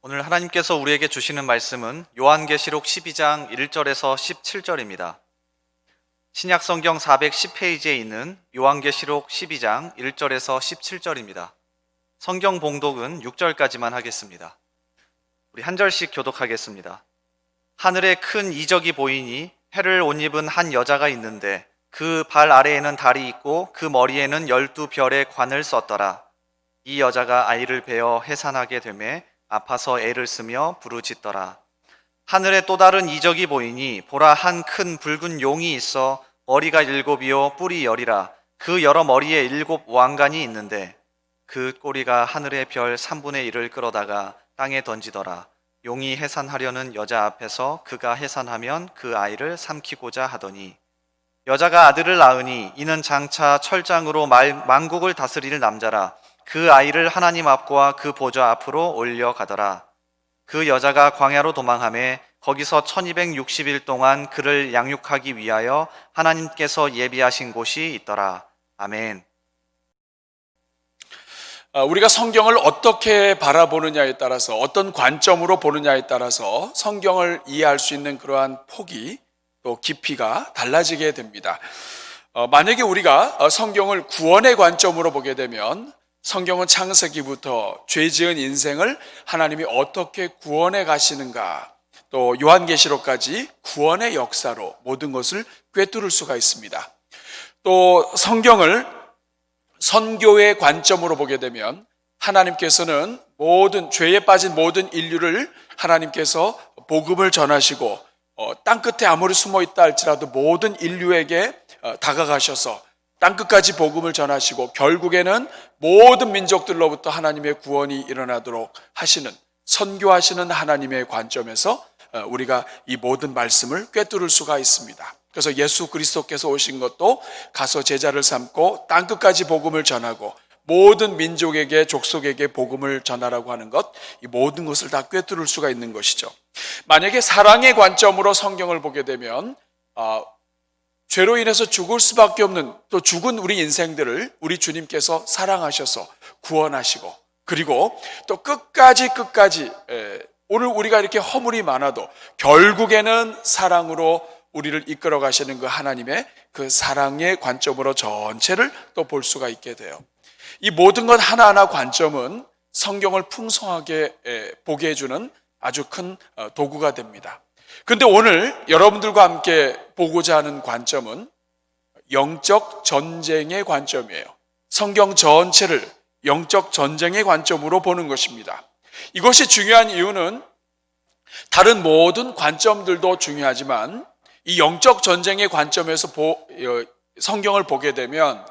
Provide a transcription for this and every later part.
오늘 하나님께서 우리에게 주시는 말씀은 요한계시록 12장 1절에서 17절입니다. 신약성경 410페이지에 있는 요한계시록 12장 1절에서 17절입니다. 성경 봉독은 6절까지만 하겠습니다. 우리 한 절씩 교독하겠습니다. 하늘에 큰 이적이 보이니 해를 옷 입은 한 여자가 있는데 그 발 아래에는 달이 있고 그 머리에는 12별의 관을 썼더라. 이 여자가 아이를 베어 해산하게 되매 아파서 애를 쓰며 부르짖더라. 하늘에 또 다른 이적이 보이니 보라, 한 큰 붉은 용이 있어 머리가 7이요 뿔이 10이라. 그 여러 머리에 7 왕관이 있는데 그 꼬리가 하늘의 별 3분의 1을 끌어다가 땅에 던지더라. 용이 해산하려는 여자 앞에서 그가 해산하면 그 아이를 삼키고자 하더니 여자가 아들을 낳으니 이는 장차 철장으로 만국을 다스릴 남자라. 그 아이를 하나님 앞과 그 보좌 앞으로 올려가더라. 그 여자가 광야로 도망하매 거기서 1260일 동안 그를 양육하기 위하여 하나님께서 예비하신 곳이 있더라. 아멘. 우리가 성경을 어떻게 바라보느냐에 따라서, 어떤 관점으로 보느냐에 따라서 성경을 이해할 수 있는 그러한 폭이, 또 깊이가 달라지게 됩니다. 만약에 우리가 성경을 구원의 관점으로 보게 되면 성경은 창세기부터 죄 지은 인생을 하나님이 어떻게 구원해 가시는가, 또 요한계시록까지 구원의 역사로 모든 것을 꿰뚫을 수가 있습니다. 또 성경을 선교의 관점으로 보게 되면 하나님께서는 모든 죄에 빠진 모든 인류를 하나님께서 복음을 전하시고 땅끝에 아무리 숨어 있다 할지라도 모든 인류에게 다가가셔서 땅끝까지 복음을 전하시고 결국에는 모든 민족들로부터 하나님의 구원이 일어나도록 하시는, 선교하시는 하나님의 관점에서 우리가 이 모든 말씀을 꿰뚫을 수가 있습니다. 그래서 예수 그리스도께서 오신 것도 가서 제자를 삼고 땅끝까지 복음을 전하고 모든 민족에게, 족속에게 복음을 전하라고 하는 것, 이 모든 것을 다 꿰뚫을 수가 있는 것이죠. 만약에 사랑의 관점으로 성경을 보게 되면 죄로 인해서 죽을 수밖에 없는, 또 죽은 우리 인생들을 우리 주님께서 사랑하셔서 구원하시고, 그리고 또 끝까지 오늘 우리가 이렇게 허물이 많아도 결국에는 사랑으로 우리를 이끌어 가시는 그 하나님의 그 사랑의 관점으로 전체를 또 볼 수가 있게 돼요. 이 모든 것 하나하나 관점은 성경을 풍성하게 보게 해주는 아주 큰 도구가 됩니다. 그런데 오늘 여러분들과 함께 보고자 하는 관점은 영적 전쟁의 관점이에요. 성경 전체를 영적 전쟁의 관점으로 보는 것입니다. 이것이 중요한 이유는 다른 모든 관점들도 중요하지만 이 영적 전쟁의 관점에서 성경을 보게 되면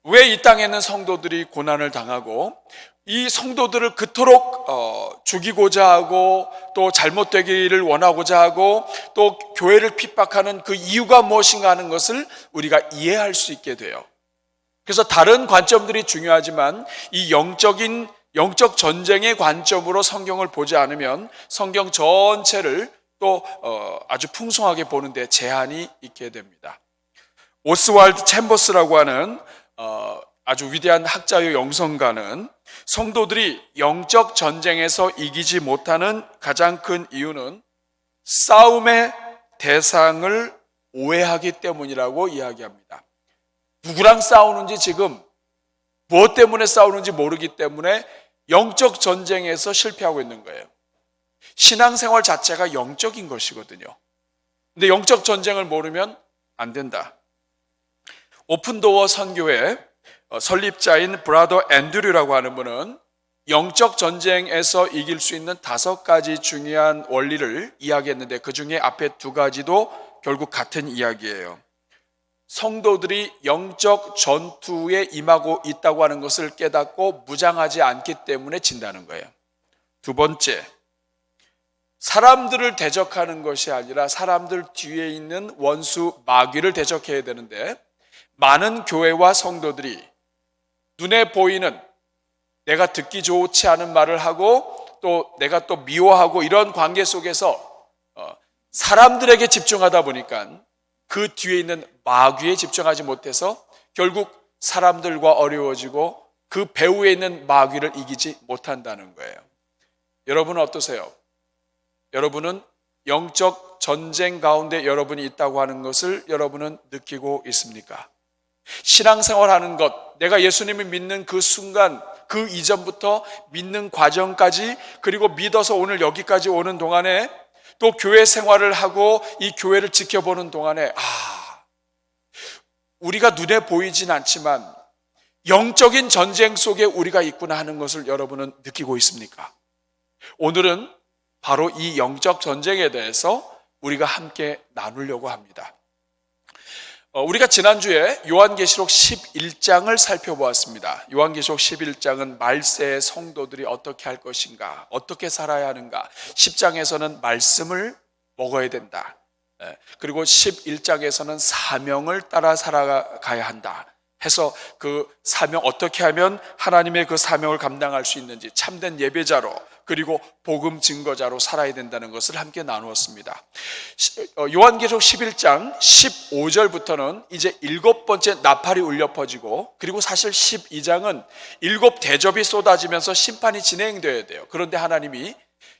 왜 이 땅에 있는 성도들이 고난을 당하고 이 성도들을 그토록 죽이고자 하고 또 잘못되기를 원하고자 하고 또 교회를 핍박하는 그 이유가 무엇인가 하는 것을 우리가 이해할 수 있게 돼요. 그래서 다른 관점들이 중요하지만 이 영적 전쟁의 관점으로 성경을 보지 않으면 성경 전체를 또 아주 풍성하게 보는데 제한이 있게 됩니다. 오스왈드 챔버스라고 하는 아주 위대한 학자요 영성가는 성도들이 영적 전쟁에서 이기지 못하는 가장 큰 이유는 싸움의 대상을 오해하기 때문이라고 이야기합니다. 누구랑 싸우는지, 지금 무엇 때문에 싸우는지 모르기 때문에 영적 전쟁에서 실패하고 있는 거예요. 신앙생활 자체가 영적인 것이거든요. 근데 영적 전쟁을 모르면 안 된다. 오픈도어 선교회 설립자인 브라더 앤드류라고 하는 분은 영적 전쟁에서 이길 수 있는 5가지 중요한 원리를 이야기했는데 그 중에 앞에 2가지도 결국 같은 이야기예요. 성도들이 영적 전투에 임하고 있다고 하는 것을 깨닫고 무장하지 않기 때문에 진다는 거예요. 2번째, 사람들을 대적하는 것이 아니라 사람들 뒤에 있는 원수 마귀를 대적해야 되는데 많은 교회와 성도들이 눈에 보이는, 내가 듣기 좋지 않은 말을 하고 또 내가 또 미워하고 이런 관계 속에서 사람들에게 집중하다 보니까 그 뒤에 있는 마귀에 집중하지 못해서 결국 사람들과 어려워지고 그 배후에 있는 마귀를 이기지 못한다는 거예요. 여러분은 어떠세요? 여러분은 영적 전쟁 가운데 여러분이 있다고 하는 것을 여러분은 느끼고 있습니까? 신앙생활 하는 것, 내가 예수님을 믿는 그 순간, 그 이전부터 믿는 과정까지, 그리고 믿어서 오늘 여기까지 오는 동안에, 또 교회 생활을 하고 이 교회를 지켜보는 동안에 우리가 눈에 보이진 않지만 영적인 전쟁 속에 우리가 있구나 하는 것을 여러분은 느끼고 있습니까? 오늘은 바로 이 영적 전쟁에 대해서 우리가 함께 나누려고 합니다. 우리가 지난주에 요한계시록 11장을 살펴보았습니다. 요한계시록 11장은 말세의 성도들이 어떻게 할 것인가, 어떻게 살아야 하는가. 10장에서는 말씀을 먹어야 된다. 그리고 11장에서는 사명을 따라 살아가야 한다 해서 그 사명, 어떻게 하면 하나님의 그 사명을 감당할 수 있는지, 참된 예배자로, 그리고 복음 증거자로 살아야 된다는 것을 함께 나누었습니다. 요한계시록 11장 15절부터는 이제 7번째 나팔이 울려 퍼지고, 그리고 사실 12장은 7 대접이 쏟아지면서 심판이 진행되어야 돼요. 그런데 하나님이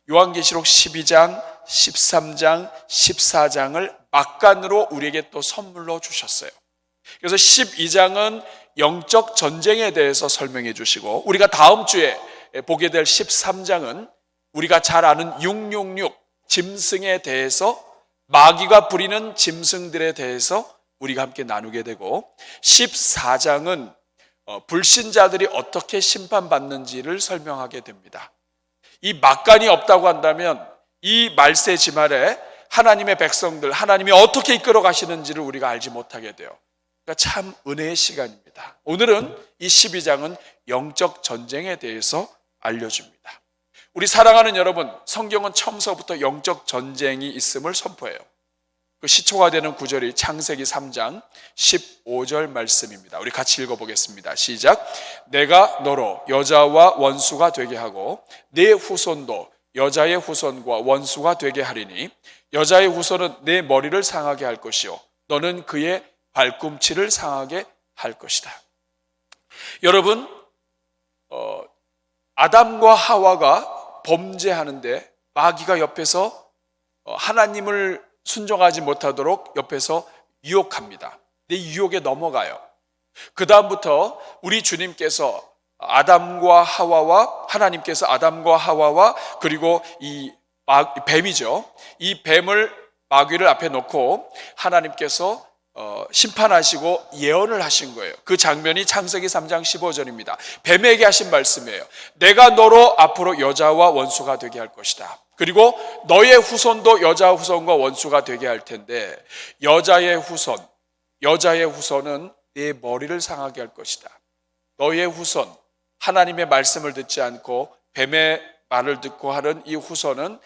요한계시록 12장, 13장, 14장을 막간으로 우리에게 또 선물로 주셨어요. 그래서 12장은 영적 전쟁에 대해서 설명해 주시고, 우리가 다음 주에 보게 될 13장은 우리가 잘 아는 666 짐승에 대해서, 마귀가 부리는 짐승들에 대해서 우리가 함께 나누게 되고, 14장은 불신자들이 어떻게 심판받는지를 설명하게 됩니다. 이 막간이 없다고 한다면 이 말세 지말에 하나님의 백성들, 하나님이 어떻게 이끌어 가시는지를 우리가 알지 못하게 돼요. 그러니까 참 은혜의 시간입니다. 오늘은 이 12장은 영적 전쟁에 대해서 알려줍니다. 우리 사랑하는 여러분, 성경은 처음서부터 영적 전쟁이 있음을 선포해요. 그 시초가 되는 구절이 창세기 3장 15절 말씀입니다. 우리 같이 읽어보겠습니다. 시작. 내가 너로 여자와 원수가 되게 하고 네 후손도 여자의 후손과 원수가 되게 하리니 여자의 후손은 내 머리를 상하게 할 것이요 너는 그의 발꿈치를 상하게 할 것이다. 여러분, 아담과 하와가 범죄하는데 마귀가 옆에서 하나님을 순종하지 못하도록 옆에서 유혹합니다. 내 유혹에 넘어가요. 그 다음부터 우리 주님께서 아담과 하와와, 하나님께서 아담과 하와와, 그리고 이 뱀이죠. 이 뱀을, 마귀를 앞에 놓고 하나님께서 심판하시고 예언을 하신 거예요. 그 장면이 창세기 3장 15절입니다. 뱀에게 하신 말씀이에요. 내가 너로 앞으로 여자와 원수가 되게 할 것이다. 그리고 너의 후손도 여자 후손과 원수가 되게 할 텐데 여자의 후손은 네 머리를 상하게 할 것이다. 너의 후손, 하나님의 말씀을 듣지 않고 뱀의 말을 듣고 하는 이 후손은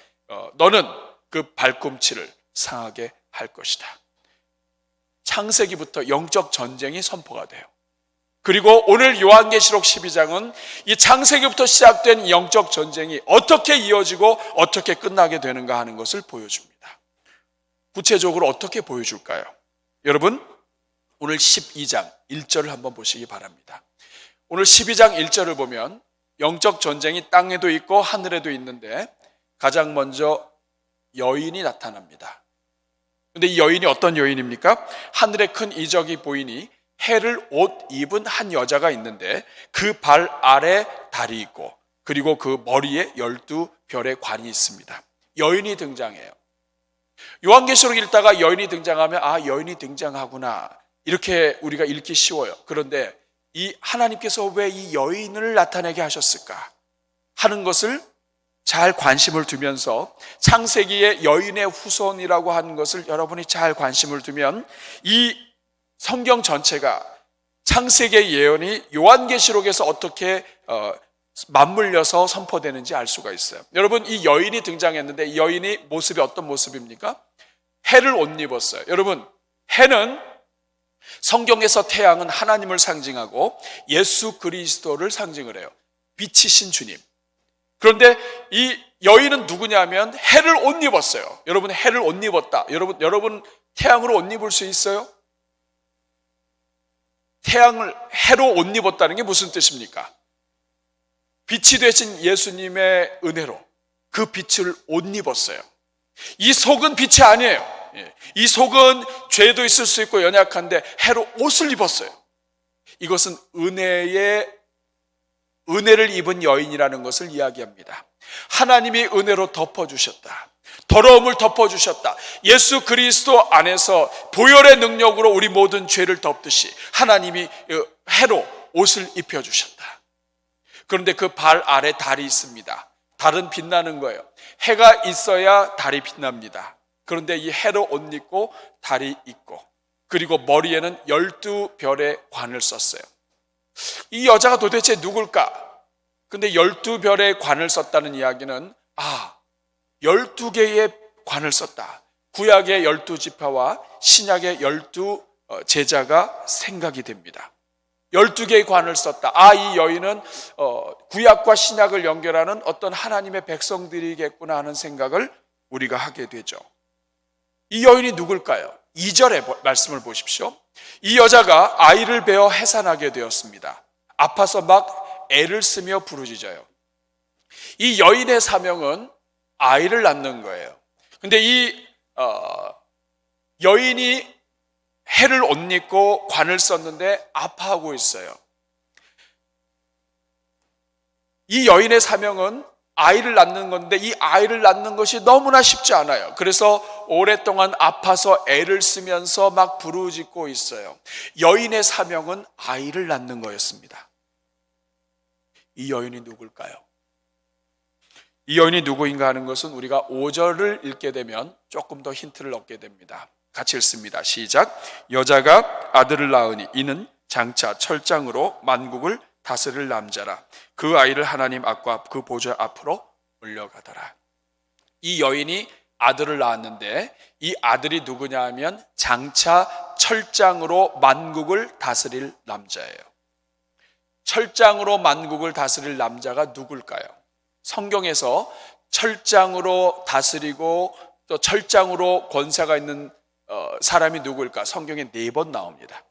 너는 그 발꿈치를 상하게 할 것이다. 창세기부터 영적 전쟁이 선포가 돼요. 그리고 오늘 요한계시록 12장은 이 창세기부터 시작된 영적 전쟁이 어떻게 이어지고 어떻게 끝나게 되는가 하는 것을 보여줍니다. 구체적으로 어떻게 보여줄까요? 여러분, 오늘 12장 1절을 한번 보시기 바랍니다. 오늘 12장 1절을 보면 영적 전쟁이 땅에도 있고 하늘에도 있는데 가장 먼저 여인이 나타납니다. 근데 이 여인이 어떤 여인입니까? 하늘에 큰 이적이 보이니 해를 옷 입은 한 여자가 있는데 그 발 아래 달이 있고 그리고 그 머리에 12별의 관이 있습니다. 여인이 등장해요. 요한계시록 읽다가 여인이 등장하면 여인이 등장하구나 이렇게 우리가 읽기 쉬워요. 그런데 이 하나님께서 왜 이 여인을 나타내게 하셨을까 하는 것을 잘 관심을 두면서 창세기의 여인의 후손이라고 하는 것을 여러분이 잘 관심을 두면 이 성경 전체가 창세기의 예언이 요한계시록에서 어떻게 맞물려서 선포되는지 알 수가 있어요. 여러분, 이 여인이 등장했는데 이 여인이 모습이 어떤 모습입니까? 해를 옷 입었어요. 여러분, 해는 성경에서 태양은 하나님을 상징하고 예수 그리스도를 상징을 해요. 빛이신 주님. 그런데 이 여인은 누구냐면 해를 옷 입었어요. 여러분, 해를 옷 입었다. 여러분 태양으로 옷 입을 수 있어요? 태양을 해로 옷 입었다는 게 무슨 뜻입니까? 빛이 되신 예수님의 은혜로 그 빛을 옷 입었어요. 이 속은 빛이 아니에요. 이 속은 죄도 있을 수 있고 연약한데 해로 옷을 입었어요. 이것은 은혜를 입은 여인이라는 것을 이야기합니다. 하나님이 은혜로 덮어주셨다. 더러움을 덮어주셨다. 예수 그리스도 안에서 보혈의 능력으로 우리 모든 죄를 덮듯이 하나님이 해로 옷을 입혀주셨다. 그런데 그 발 아래 달이 있습니다. 달은 빛나는 거예요. 해가 있어야 달이 빛납니다. 그런데 이 해로 옷 입고 달이 있고, 그리고 머리에는 12별의 관을 썼어요. 이 여자가 도대체 누굴까? 근데 12별의 관을 썼다는 이야기는 12개의 관을 썼다. 구약의 12지파와 신약의 12 제자가 생각이 됩니다. 12개의 관을 썼다. 이 여인은 구약과 신약을 연결하는 어떤 하나님의 백성들이겠구나 하는 생각을 우리가 하게 되죠. 이 여인이 누굴까요? 2절의 말씀을 보십시오. 이 여자가 아이를 베어 해산하게 되었습니다. 아파서 막 애를 쓰며 부르짖어요. 이 여인의 사명은 아이를 낳는 거예요. 근데 이 여인이 해를 옷 입고 관을 썼는데 아파하고 있어요. 이 여인의 사명은 아이를 낳는 건데 이 아이를 낳는 것이 너무나 쉽지 않아요. 그래서 오랫동안 아파서 애를 쓰면서 막 부르짖고 있어요. 여인의 사명은 아이를 낳는 거였습니다. 이 여인이 누굴까요? 이 여인이 누구인가 하는 것은 우리가 5절을 읽게 되면 조금 더 힌트를 얻게 됩니다. 같이 읽습니다. 시작. 여자가 아들을 낳으니 이는 장차 철장으로 만국을 다스릴 남자라. 그 아이를 하나님 앞과 그 보좌 앞으로 올려가더라. 이 여인이 아들을 낳았는데 이 아들이 누구냐 하면 장차 철장으로 만국을 다스릴 남자예요. 철장으로 만국을 다스릴 남자가 누굴까요? 성경에서 철장으로 다스리고 또 철장으로 권세가 있는 사람이 누구일까? 성경에 4번 나옵니다.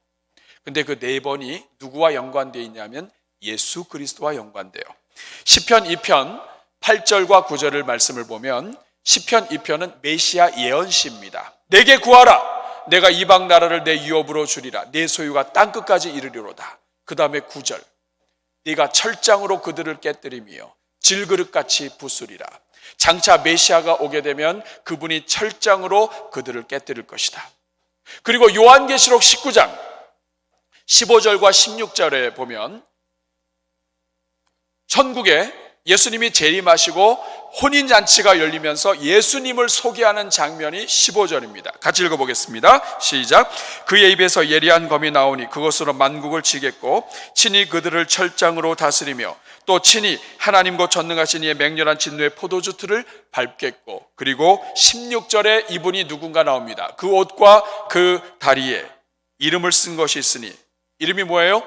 근데 그 4번이 누구와 연관되어 있냐면 예수 그리스도와 연관돼요. 시편 2편 8절과 9절을 말씀을 보면 시편 2편은 메시아 예언시입니다. 내게 구하라. 내가 이방 나라를 내 유업으로 주리라. 내 소유가 땅끝까지 이르리로다. 그 다음에 9절. 네가 철장으로 그들을 깨뜨리며 질그릇같이 부수리라. 장차 메시아가 오게 되면 그분이 철장으로 그들을 깨뜨릴 것이다. 그리고 요한계시록 19장 15절과 16절에 보면 천국에 예수님이 재림하시고 혼인잔치가 열리면서 예수님을 소개하는 장면이 15절입니다. 같이 읽어보겠습니다. 시작. 그의 입에서 예리한 검이 나오니 그것으로 만국을 치겠고 친히 그들을 철장으로 다스리며 또 친히 하나님과 전능하신 이의 맹렬한 진노의 포도주 틀을 밟겠고, 그리고 16절에 이분이 누군가 나옵니다. 그 옷과 그 다리에 이름을 쓴 것이 있으니 이름이 뭐예요?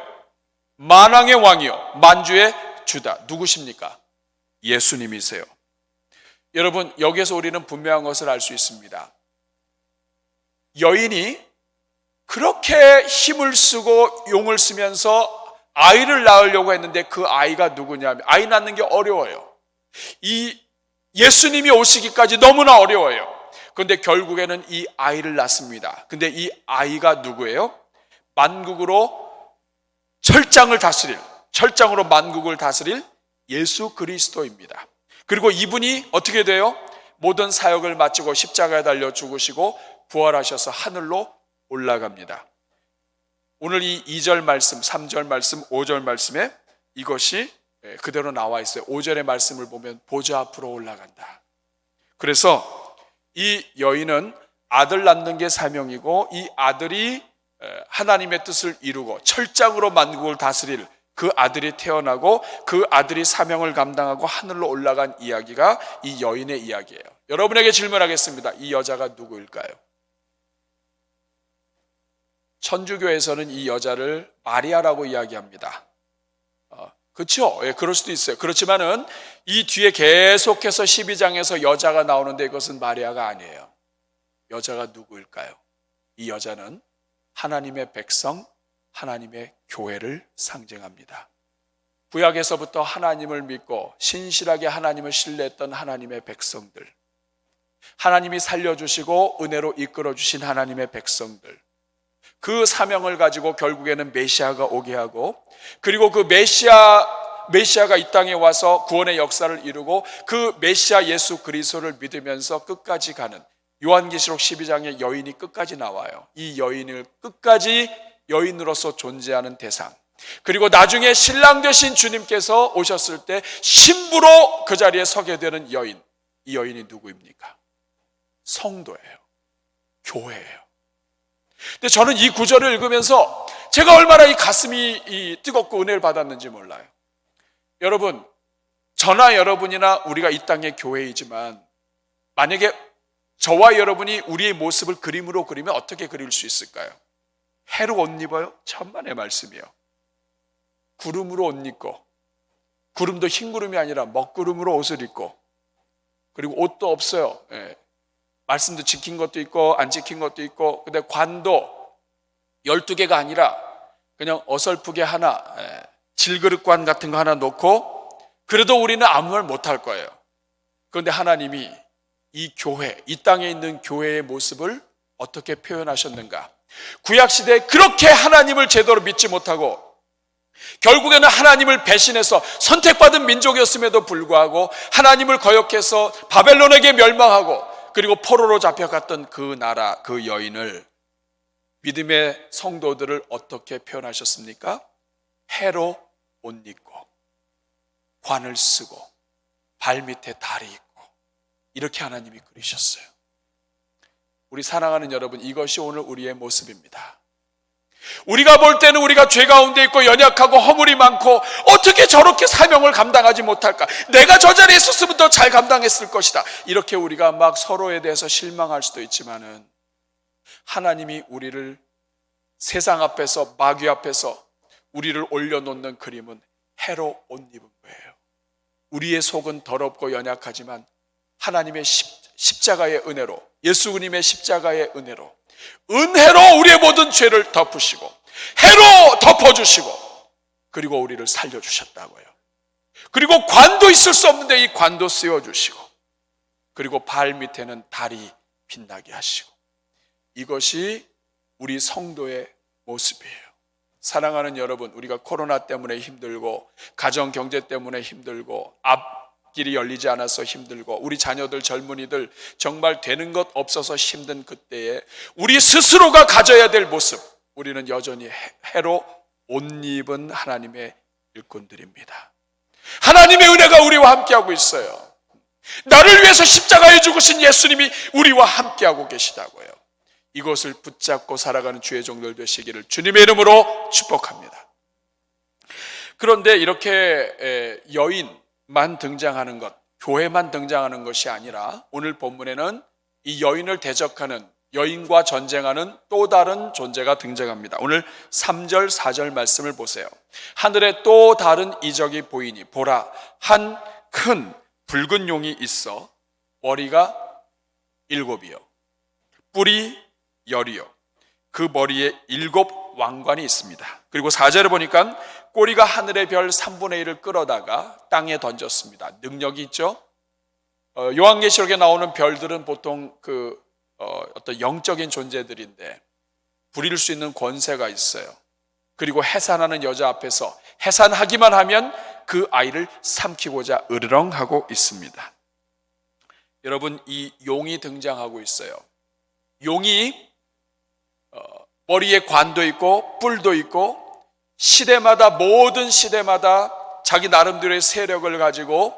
만왕의 왕이요 만주의 주다. 누구십니까? 예수님이세요. 여러분, 여기에서 우리는 분명한 것을 알 수 있습니다. 여인이 그렇게 힘을 쓰고 용을 쓰면서 아이를 낳으려고 했는데 그 아이가 누구냐면, 아이 낳는 게 어려워요. 이 예수님이 오시기까지 너무나 어려워요. 그런데 결국에는 이 아이를 낳습니다. 근데 이 아이가 누구예요? 만국으로 철장으로 만국을 다스릴 예수 그리스도입니다. 그리고 이분이 어떻게 돼요? 모든 사역을 마치고 십자가에 달려 죽으시고 부활하셔서 하늘로 올라갑니다. 오늘 이 2절 말씀, 3절 말씀, 5절 말씀에 이것이 그대로 나와 있어요. 5절의 말씀을 보면 보좌 앞으로 올라간다. 그래서 이 여인은 아들 낳는 게 사명이고 이 아들이 하나님의 뜻을 이루고 철장으로 만국을 다스릴 그 아들이 태어나고 그 아들이 사명을 감당하고 하늘로 올라간 이야기가 이 여인의 이야기예요. 여러분에게 질문하겠습니다. 이 여자가 누구일까요? 천주교에서는 이 여자를 마리아라고 이야기합니다. 그렇죠? 예, 그럴 수도 있어요. 그렇지만은 이 뒤에 계속해서 12장에서 여자가 나오는데 그것은 마리아가 아니에요. 여자가 누구일까요? 이 여자는 하나님의 백성, 하나님의 교회를 상징합니다. 구약에서부터 하나님을 믿고 신실하게 하나님을 신뢰했던 하나님의 백성들, 하나님이 살려주시고 은혜로 이끌어주신 하나님의 백성들, 그 사명을 가지고 결국에는 메시아가 오게 하고, 그리고 그 메시아가 이 땅에 와서 구원의 역사를 이루고 그 메시아 예수 그리스도를 믿으면서 끝까지 가는, 요한계시록 12장의 여인이 끝까지 나와요. 이 여인을 끝까지 여인으로서 존재하는 대상, 그리고 나중에 신랑 되신 주님께서 오셨을 때 신부로 그 자리에 서게 되는 여인, 이 여인이 누구입니까? 성도예요. 교회예요. 근데 저는 이 구절을 읽으면서 제가 얼마나 이 가슴이 뜨겁고 은혜를 받았는지 몰라요. 여러분, 저나 여러분이나 우리가 이 땅의 교회이지만 만약에 저와 여러분이 우리의 모습을 그림으로 그리면 어떻게 그릴 수 있을까요? 해로 옷 입어요? 천만의 말씀이요. 구름으로 옷 입고, 구름도 흰 구름이 아니라 먹구름으로 옷을 입고, 그리고 옷도 없어요. 말씀도 지킨 것도 있고 안 지킨 것도 있고, 근데 관도 12개가 아니라 그냥 어설프게 하나, 질그릇관 같은 거 하나 놓고, 그래도 우리는 아무 말 못할 거예요. 그런데 하나님이 이 교회, 이 땅에 있는 교회의 모습을 어떻게 표현하셨는가? 구약시대에 그렇게 하나님을 제대로 믿지 못하고 결국에는 하나님을 배신해서 선택받은 민족이었음에도 불구하고 하나님을 거역해서 바벨론에게 멸망하고, 그리고 포로로 잡혀갔던 그 나라, 그 여인을, 믿음의 성도들을 어떻게 표현하셨습니까? 해로 옷 입고 관을 쓰고 발밑에 다리 있고, 이렇게 하나님이 그리셨어요. 우리 사랑하는 여러분, 이것이 오늘 우리의 모습입니다. 우리가 볼 때는 우리가 죄 가운데 있고 연약하고 허물이 많고 어떻게 저렇게 사명을 감당하지 못할까? 내가 저 자리에 있었으면 더 잘 감당했을 것이다. 이렇게 우리가 막 서로에 대해서 실망할 수도 있지만은, 하나님이 우리를 세상 앞에서, 마귀 앞에서 우리를 올려놓는 그림은 해로 옷 입은 거예요. 우리의 속은 더럽고 연약하지만 하나님의 십자가의 은혜로, 예수 그님의 십자가의 은혜로 우리의 모든 죄를 덮으시고 해로 덮어주시고, 그리고 우리를 살려주셨다고요. 그리고 관도 있을 수 없는데 이 관도 씌워주시고, 그리고 발 밑에는 달이 빛나게 하시고, 이것이 우리 성도의 모습이에요. 사랑하는 여러분, 우리가 코로나 때문에 힘들고 가정 경제 때문에 힘들고 앞길이 열리지 않아서 힘들고 우리 자녀들, 젊은이들 정말 되는 것 없어서 힘든 그때에 우리 스스로가 가져야 될 모습, 우리는 여전히 해로 옷 입은 하나님의 일꾼들입니다. 하나님의 은혜가 우리와 함께하고 있어요. 나를 위해서 십자가에 죽으신 예수님이 우리와 함께하고 계시다고요. 이것을 붙잡고 살아가는 주의 종들 되시기를 주님의 이름으로 축복합니다. 그런데 이렇게 여인만 등장하는 것, 교회만 등장하는 것이 아니라 오늘 본문에는 이 여인을 대적하는, 여인과 전쟁하는 또 다른 존재가 등장합니다. 오늘 3절 4절 말씀을 보세요. 하늘에 또 다른 이적이 보이니 보라, 한 큰 붉은 용이 있어 머리가 7이요 뿔이 10이요 그 머리에 7 왕관이 있습니다. 그리고 4절에 보니까 꼬리가 하늘의 별 3분의 1을 끌어다가 땅에 던졌습니다. 능력이 있죠. 요한계시록에 나오는 별들은 보통 어떤 영적인 존재들인데 부릴 수 있는 권세가 있어요. 그리고 해산하는 여자 앞에서 해산하기만 하면 그 아이를 삼키고자 으르렁하고 있습니다. 여러분, 이 용이 등장하고 있어요. 용이 머리에 관도 있고 뿔도 있고, 시대마다, 모든 시대마다 자기 나름대로의 세력을 가지고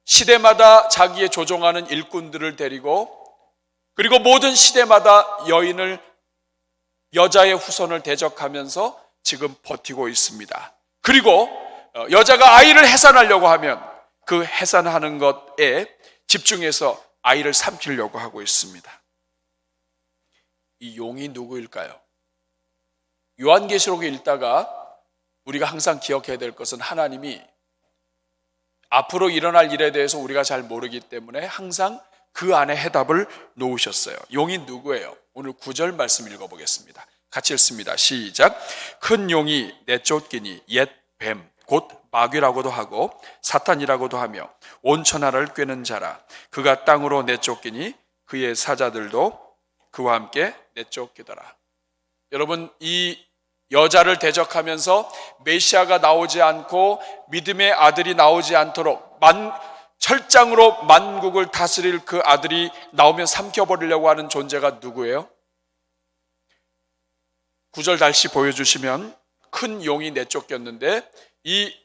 시대마다 자기의 조종하는 일꾼들을 데리고, 그리고 모든 시대마다 여자의 후손을 대적하면서 지금 버티고 있습니다. 그리고 여자가 아이를 해산하려고 하면 그 해산하는 것에 집중해서 아이를 삼키려고 하고 있습니다. 이 용이 누구일까요? 요한계시록에 읽다가 우리가 항상 기억해야 될 것은, 하나님이 앞으로 일어날 일에 대해서 우리가 잘 모르기 때문에 항상 그 안에 해답을 놓으셨어요. 용이 누구예요? 오늘 9절 말씀 읽어보겠습니다. 같이 읽습니다. 시작. 큰 용이 내쫓기니 옛 뱀 곧 마귀라고도 하고 사탄이라고도 하며 온 천하를 꿰는 자라. 그가 땅으로 내쫓기니 그의 사자들도 그와 함께 내쫓기더라. 여러분, 이 여자를 대적하면서 메시아가 나오지 않고 믿음의 아들이 나오지 않도록 철장으로 만국을 다스릴 그 아들이 나오면 삼켜버리려고 하는 존재가 누구예요? 9절 다시 보여주시면 큰 용이 내쫓겼는데 이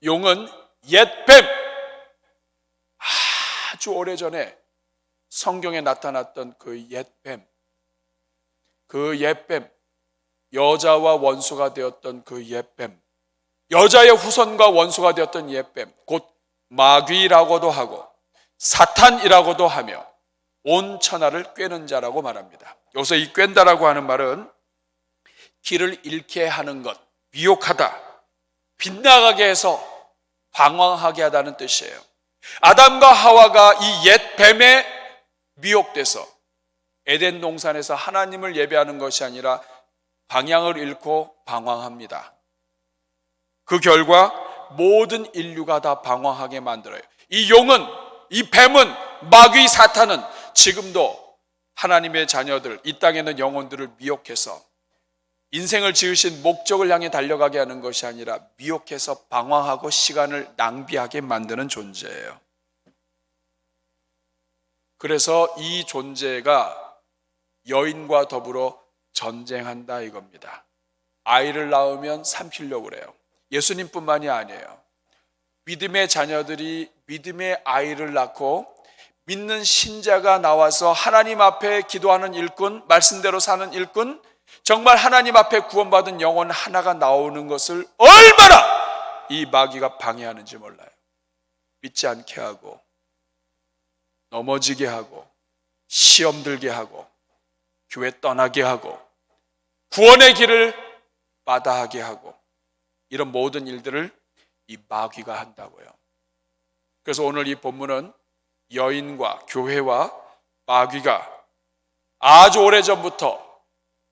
용은 옛뱀, 아주 오래전에 성경에 나타났던 그 옛뱀, 여자와 원수가 되었던 그 옛뱀, 여자의 후손과 원수가 되었던 옛뱀, 곧 마귀라고도 하고 사탄이라고도 하며 온 천하를 꿰는 자라고 말합니다. 여기서 이 꿰다라고 하는 말은 길을 잃게 하는 것, 미혹하다, 빗나가게 해서 방황하게 하다는 뜻이에요. 아담과 하와가 이 옛 뱀에 미혹돼서 에덴 동산에서 하나님을 예배하는 것이 아니라 방향을 잃고 방황합니다. 그 결과 모든 인류가 다 방황하게 만들어요. 이 용은, 이 뱀은, 마귀 사탄은 지금도 하나님의 자녀들, 이 땅에 있는 영혼들을 미혹해서 인생을 지으신 목적을 향해 달려가게 하는 것이 아니라 미혹해서 방황하고 시간을 낭비하게 만드는 존재예요. 그래서 이 존재가 여인과 더불어 전쟁한다 이겁니다. 아이를 낳으면 삼키려고 그래요. 예수님뿐만이 아니에요. 믿음의 자녀들이 믿음의 아이를 낳고 믿는 신자가 나와서 하나님 앞에 기도하는 일꾼, 말씀대로 사는 일꾼, 정말 하나님 앞에 구원받은 영혼 하나가 나오는 것을 얼마나 이 마귀가 방해하는지 몰라요. 믿지 않게 하고 넘어지게 하고 시험 들게 하고 교회 떠나게 하고 구원의 길을 마다하게 하고 이런 모든 일들을 이 마귀가 한다고요. 그래서 오늘 이 본문은 여인과 교회와 마귀가 아주 오래전부터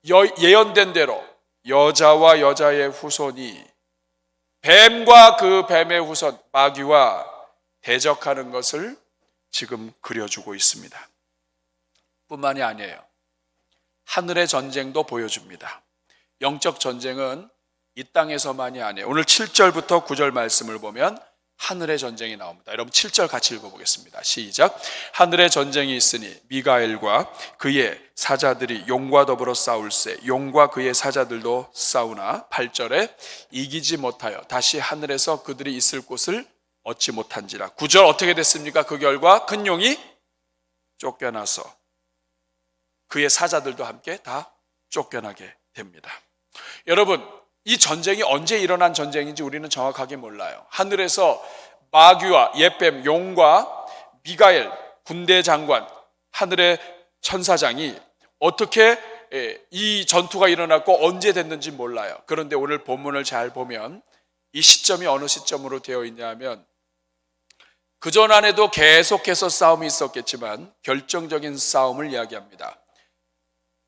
예언된 대로 여자와 여자의 후손이 뱀과 그 뱀의 후손 마귀와 대적하는 것을 지금 그려주고 있습니다. 뿐만이 아니에요. 하늘의 전쟁도 보여줍니다. 영적 전쟁은 이 땅에서만이 아니에요. 오늘 7절부터 9절 말씀을 보면 하늘의 전쟁이 나옵니다. 여러분 7절 같이 읽어보겠습니다. 시작. 하늘의 전쟁이 있으니 미가엘과 그의 사자들이 용과 더불어 싸울세 용과 그의 사자들도 싸우나 8절에 이기지 못하여 다시 하늘에서 그들이 있을 곳을 얻지 못한지라. 9절 어떻게 됐습니까? 그 결과 큰 용이 쫓겨나서 그의 사자들도 함께 다 쫓겨나게 됩니다. 여러분 이 전쟁이 언제 일어난 전쟁인지 우리는 정확하게 몰라요. 하늘에서 마귀와 옛뱀, 용과 미가엘, 군대 장관, 하늘의 천사장이 어떻게 이 전투가 일어났고 언제 됐는지 몰라요. 그런데 오늘 본문을 잘 보면 이 시점이 어느 시점으로 되어 있냐면 그전 안에도 계속해서 싸움이 있었겠지만 결정적인 싸움을 이야기합니다.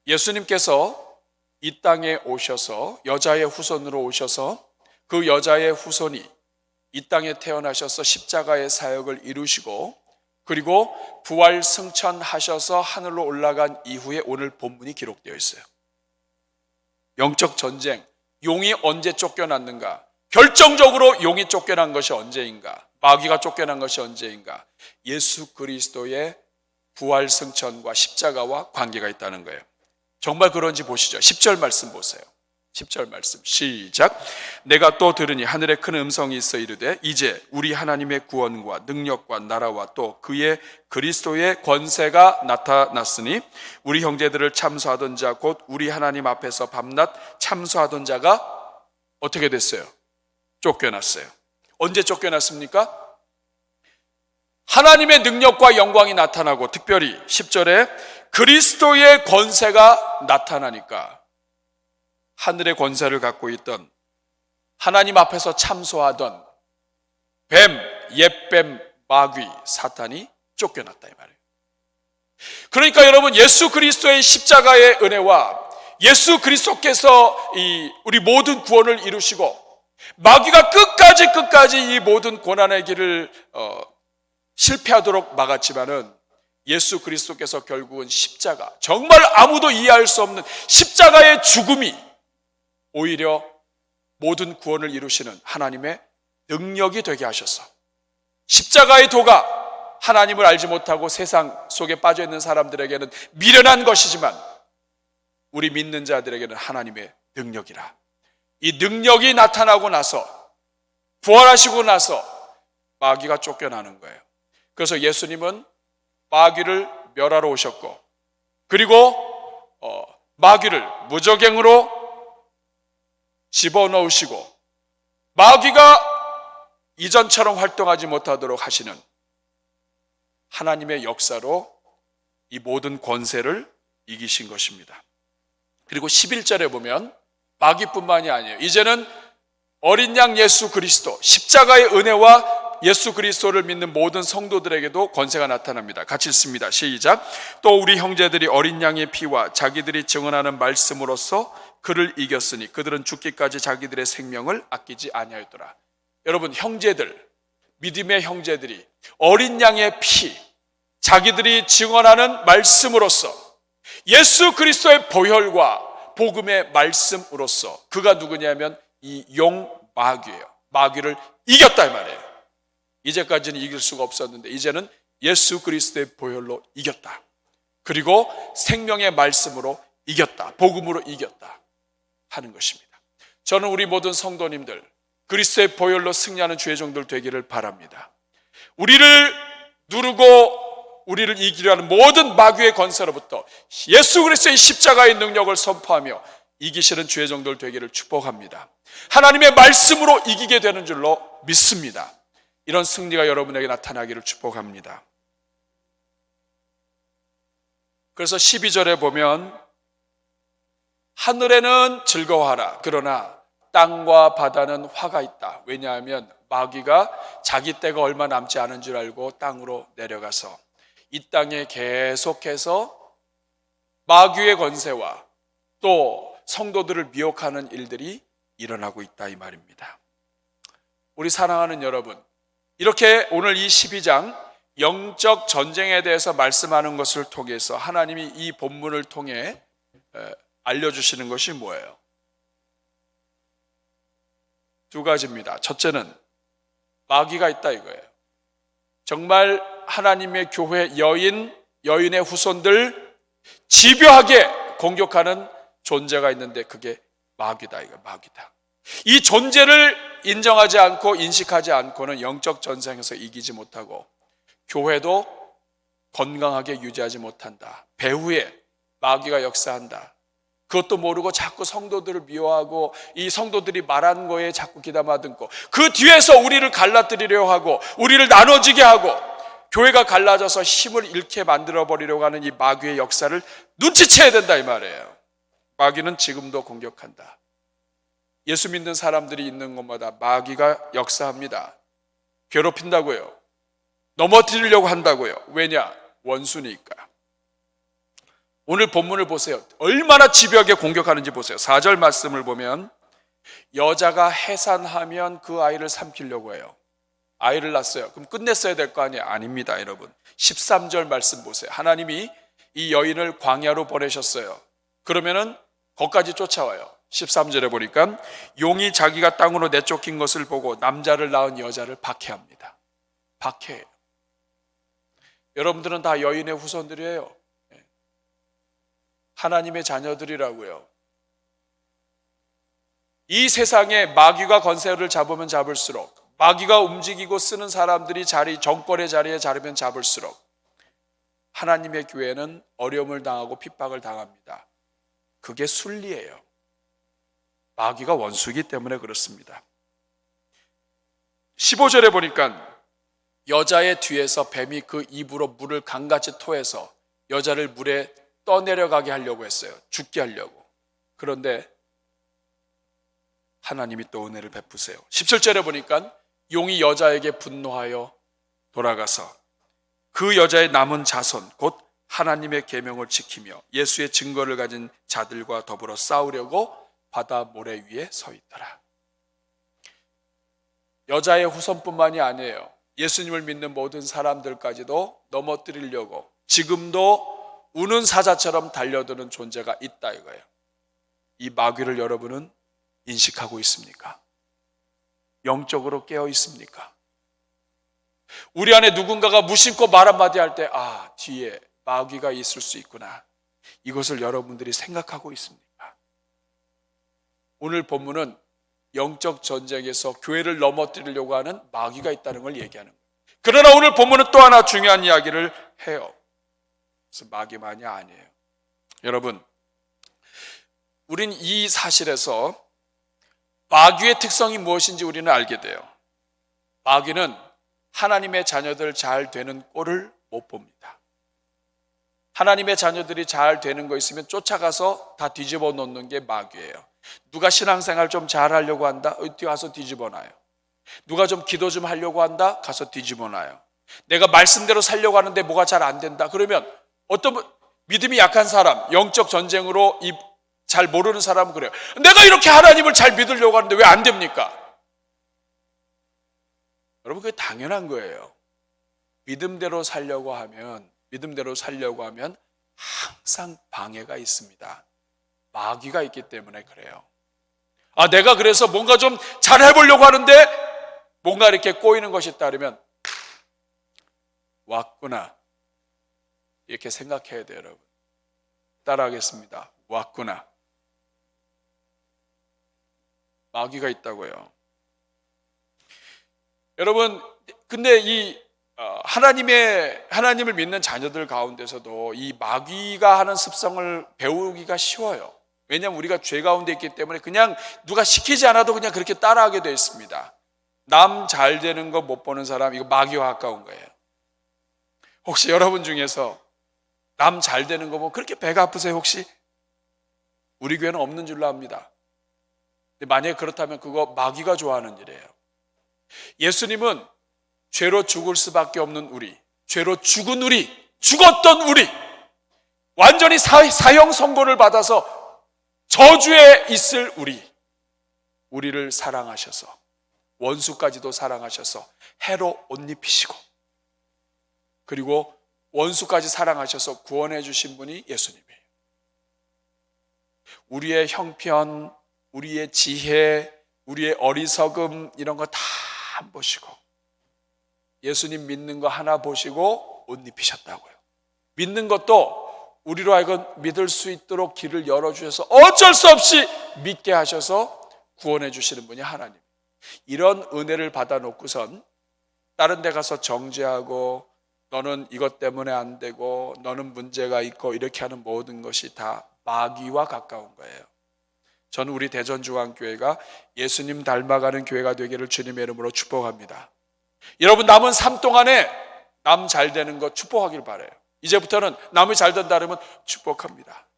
예수님께서 이 땅에 오셔서 여자의 후손으로 오셔서 그 여자의 후손이 이 땅에 태어나셔서 십자가의 사역을 이루시고 그리고 부활 승천하셔서 하늘로 올라간 이후에 오늘 본문이 기록되어 있어요. 영적 전쟁, 용이 언제 쫓겨났는가? 결정적으로 용이 쫓겨난 것이 언제인가? 마귀가 쫓겨난 것이 언제인가? 예수 그리스도의 부활 승천과 십자가와 관계가 있다는 거예요. 정말 그런지 보시죠. 10절 말씀 보세요. 10절 말씀 시작. 내가 또 들으니 하늘에 큰 음성이 있어 이르되 이제 우리 하나님의 구원과 능력과 나라와 또 그의 그리스도의 권세가 나타났으니 우리 형제들을 참소하던 자 곧 우리 하나님 앞에서 밤낮 참소하던 자가 어떻게 됐어요? 쫓겨났어요. 언제 쫓겨났습니까? 하나님의 능력과 영광이 나타나고 특별히 10절에 그리스도의 권세가 나타나니까 하늘의 권세를 갖고 있던 하나님 앞에서 참소하던 뱀, 옛뱀, 마귀, 사탄이 쫓겨났다 이 말이에요. 그러니까 여러분 예수 그리스도의 십자가의 은혜와 예수 그리스도께서 우리 모든 구원을 이루시고 마귀가 끝까지 이 모든 고난의 길을 실패하도록 막았지만은 예수 그리스도께서 결국은 십자가, 정말 아무도 이해할 수 없는 십자가의 죽음이 오히려 모든 구원을 이루시는 하나님의 능력이 되게 하셔서, 십자가의 도가 하나님을 알지 못하고 세상 속에 빠져 있는 사람들에게는 미련한 것이지만 우리 믿는 자들에게는 하나님의 능력이라. 이 능력이 나타나고 나서, 부활하시고 나서 마귀가 쫓겨나는 거예요. 그래서 예수님은 마귀를 멸하러 오셨고, 그리고 마귀를 무저갱으로 집어넣으시고, 마귀가 이전처럼 활동하지 못하도록 하시는 하나님의 역사로 이 모든 권세를 이기신 것입니다. 그리고 11절에 보면 마귀뿐만이 아니에요. 이제는 어린 양 예수 그리스도, 십자가의 은혜와 예수 그리스도를 믿는 모든 성도들에게도 권세가 나타납니다. 같이 읽습니다. 시작. 또 우리 형제들이 어린 양의 피와 자기들이 증언하는 말씀으로써 그를 이겼으니 그들은 죽기까지 자기들의 생명을 아끼지 아니하였더라. 여러분, 형제들, 믿음의 형제들이 어린 양의 피, 자기들이 증언하는 말씀으로써, 예수 그리스도의 보혈과 복음의 말씀으로써, 그가 누구냐면 이 용 마귀예요. 마귀를 이겼다 이 말이에요. 이제까지는 이길 수가 없었는데 이제는 예수 그리스도의 보혈로 이겼다. 그리고 생명의 말씀으로 이겼다. 복음으로 이겼다 하는 것입니다. 저는 우리 모든 성도님들 그리스도의 보혈로 승리하는 주의 종들 되기를 바랍니다. 우리를 누르고 우리를 이기려 하는 모든 마귀의 권세로부터 예수 그리스도의 십자가의 능력을 선포하며 이기시는 주의 종들 되기를 축복합니다. 하나님의 말씀으로 이기게 되는 줄로 믿습니다. 이런 승리가 여러분에게 나타나기를 축복합니다. 그래서 12절에 보면 하늘에는 즐거워하라. 그러나 땅과 바다는 화가 있다. 왜냐하면 마귀가 자기 때가 얼마 남지 않은 줄 알고 땅으로 내려가서 이 땅에 계속해서 마귀의 권세와 또 성도들을 미혹하는 일들이 일어나고 있다 이 말입니다. 우리 사랑하는 여러분, 이렇게 오늘 이 12장 영적 전쟁에 대해서 말씀하는 것을 통해서 하나님이 이 본문을 통해 알려주시는 것이 뭐예요? 두 가지입니다. 첫째는 마귀가 있다 이거예요. 정말 하나님의 교회 여인의 후손들 집요하게 공격하는 존재가 있는데 그게 마귀다 이거 마귀다. 이 존재를 인정하지 않고 인식하지 않고는 영적 전쟁에서 이기지 못하고 교회도 건강하게 유지하지 못한다. 배후에 마귀가 역사한다. 그것도 모르고 자꾸 성도들을 미워하고 이 성도들이 말한 거에 자꾸 귀담아듣고 그 뒤에서 우리를 갈라뜨리려 하고 우리를 나눠지게 하고 교회가 갈라져서 힘을 잃게 만들어버리려고 하는 이 마귀의 역사를 눈치채야 된다 이 말이에요. 마귀는 지금도 공격한다. 예수 믿는 사람들이 있는 곳마다 마귀가 역사합니다. 괴롭힌다고요. 넘어뜨리려고 한다고요. 왜냐? 원수니까. 오늘 본문을 보세요. 얼마나 집요하게 공격하는지 보세요. 4절 말씀을 보면 여자가 해산하면 그 아이를 삼키려고 해요. 아이를 낳았어요. 그럼 끝냈어야 될 거 아니에요? 아닙니다, 여러분. 13절 말씀 보세요. 하나님이 이 여인을 광야로 보내셨어요. 그러면은 거기까지 쫓아와요. 13절에 보니까 용이 자기가 땅으로 내쫓긴 것을 보고 남자를 낳은 여자를 박해합니다. 박해해요. 여러분들은 다 여인의 후손들이에요. 하나님의 자녀들이라고요. 이 세상에 마귀가 권세를 잡으면 잡을수록 마귀가 움직이고 쓰는 사람들이 정권의 자리에 자르면 잡을수록 하나님의 교회는 어려움을 당하고 핍박을 당합니다. 그게 순리예요. 마귀가 원수이기 때문에 그렇습니다. 15절에 보니까 여자의 뒤에서 뱀이 그 입으로 물을 강같이 토해서 여자를 물에 떠내려가게 하려고 했어요. 죽게 하려고. 그런데 하나님이 또 은혜를 베푸세요. 17절에 보니까 용이 여자에게 분노하여 돌아가서 그 여자의 남은 자손 곧 하나님의 계명을 지키며 예수의 증거를 가진 자들과 더불어 싸우려고 바다 모래 위에 서 있더라. 여자의 후손뿐만이 아니에요. 예수님을 믿는 모든 사람들까지도 넘어뜨리려고 지금도 우는 사자처럼 달려드는 존재가 있다 이거예요. 이 마귀를 여러분은 인식하고 있습니까? 영적으로 깨어 있습니까? 우리 안에 누군가가 무심코 말 한마디 할 때 뒤에 마귀가 있을 수 있구나. 이것을 여러분들이 생각하고 있습니까? 오늘 본문은 영적 전쟁에서 교회를 넘어뜨리려고 하는 마귀가 있다는 걸 얘기하는 거예요. 그러나 오늘 본문은 또 하나 중요한 이야기를 해요. 그래서 마귀만이 아니에요. 여러분, 우린 이 사실에서 마귀의 특성이 무엇인지 우리는 알게 돼요. 마귀는 하나님의 자녀들 잘 되는 꼴을 못 봅니다. 하나님의 자녀들이 잘 되는 거 있으면 쫓아가서 다 뒤집어 놓는 게 마귀예요. 누가 신앙생활 좀 잘하려고 한다? 어디 가서 뒤집어 놔요. 누가 좀 기도 좀 하려고 한다? 가서 뒤집어 놔요. 내가 말씀대로 살려고 하는데 뭐가 잘 안 된다? 그러면 어떤 믿음이 약한 사람, 영적 전쟁으로 잘 모르는 사람은 그래요. 내가 이렇게 하나님을 잘 믿으려고 하는데 왜 안 됩니까? 여러분, 그게 당연한 거예요. 믿음대로 살려고 하면 항상 방해가 있습니다. 마귀가 있기 때문에 그래요. 내가 그래서 뭔가 좀 잘 해보려고 하는데 뭔가 이렇게 꼬이는 것이 따르면 왔구나. 이렇게 생각해야 돼요, 여러분. 따라하겠습니다. 왔구나. 마귀가 있다고요. 여러분, 근데 이 하나님을 믿는 자녀들 가운데서도 이 마귀가 하는 습성을 배우기가 쉬워요. 왜냐하면 우리가 죄 가운데 있기 때문에 그냥 누가 시키지 않아도 그냥 그렇게 따라하게 되어 있습니다. 남 잘 되는 거 못 보는 사람, 이거 마귀와 가까운 거예요. 혹시 여러분 중에서 남 잘 되는 거 보면 그렇게 배가 아프세요 혹시? 우리 교회는 없는 줄로 압니다. 근데 만약에 그렇다면 그거 마귀가 좋아하는 일이에요. 예수님은 죄로 죽을 수밖에 없는 우리, 죄로 죽은 우리, 죽었던 우리, 완전히 사형 선고를 받아서 저주에 있을 우리를 사랑하셔서 원수까지도 사랑하셔서 해로 옷 입히시고 그리고 원수까지 사랑하셔서 구원해 주신 분이 예수님이에요. 우리의 형편, 우리의 지혜, 우리의 어리석음 이런 거 다 안 보시고 예수님 믿는 거 하나 보시고 옷 입히셨다고요. 믿는 것도 우리로 하여금 믿을 수 있도록 길을 열어주셔서 어쩔 수 없이 믿게 하셔서 구원해 주시는 분이 하나님. 이런 은혜를 받아놓고선 다른 데 가서 정죄하고 너는 이것 때문에 안 되고 너는 문제가 있고 이렇게 하는 모든 것이 다 마귀와 가까운 거예요. 저는 우리 대전중앙교회가 예수님 닮아가는 교회가 되기를 주님의 이름으로 축복합니다. 여러분, 남은 삶 동안에 남 잘 되는 거 축복하길 바라요. 이제부터는 남이 잘 된다 그러면 축복합니다.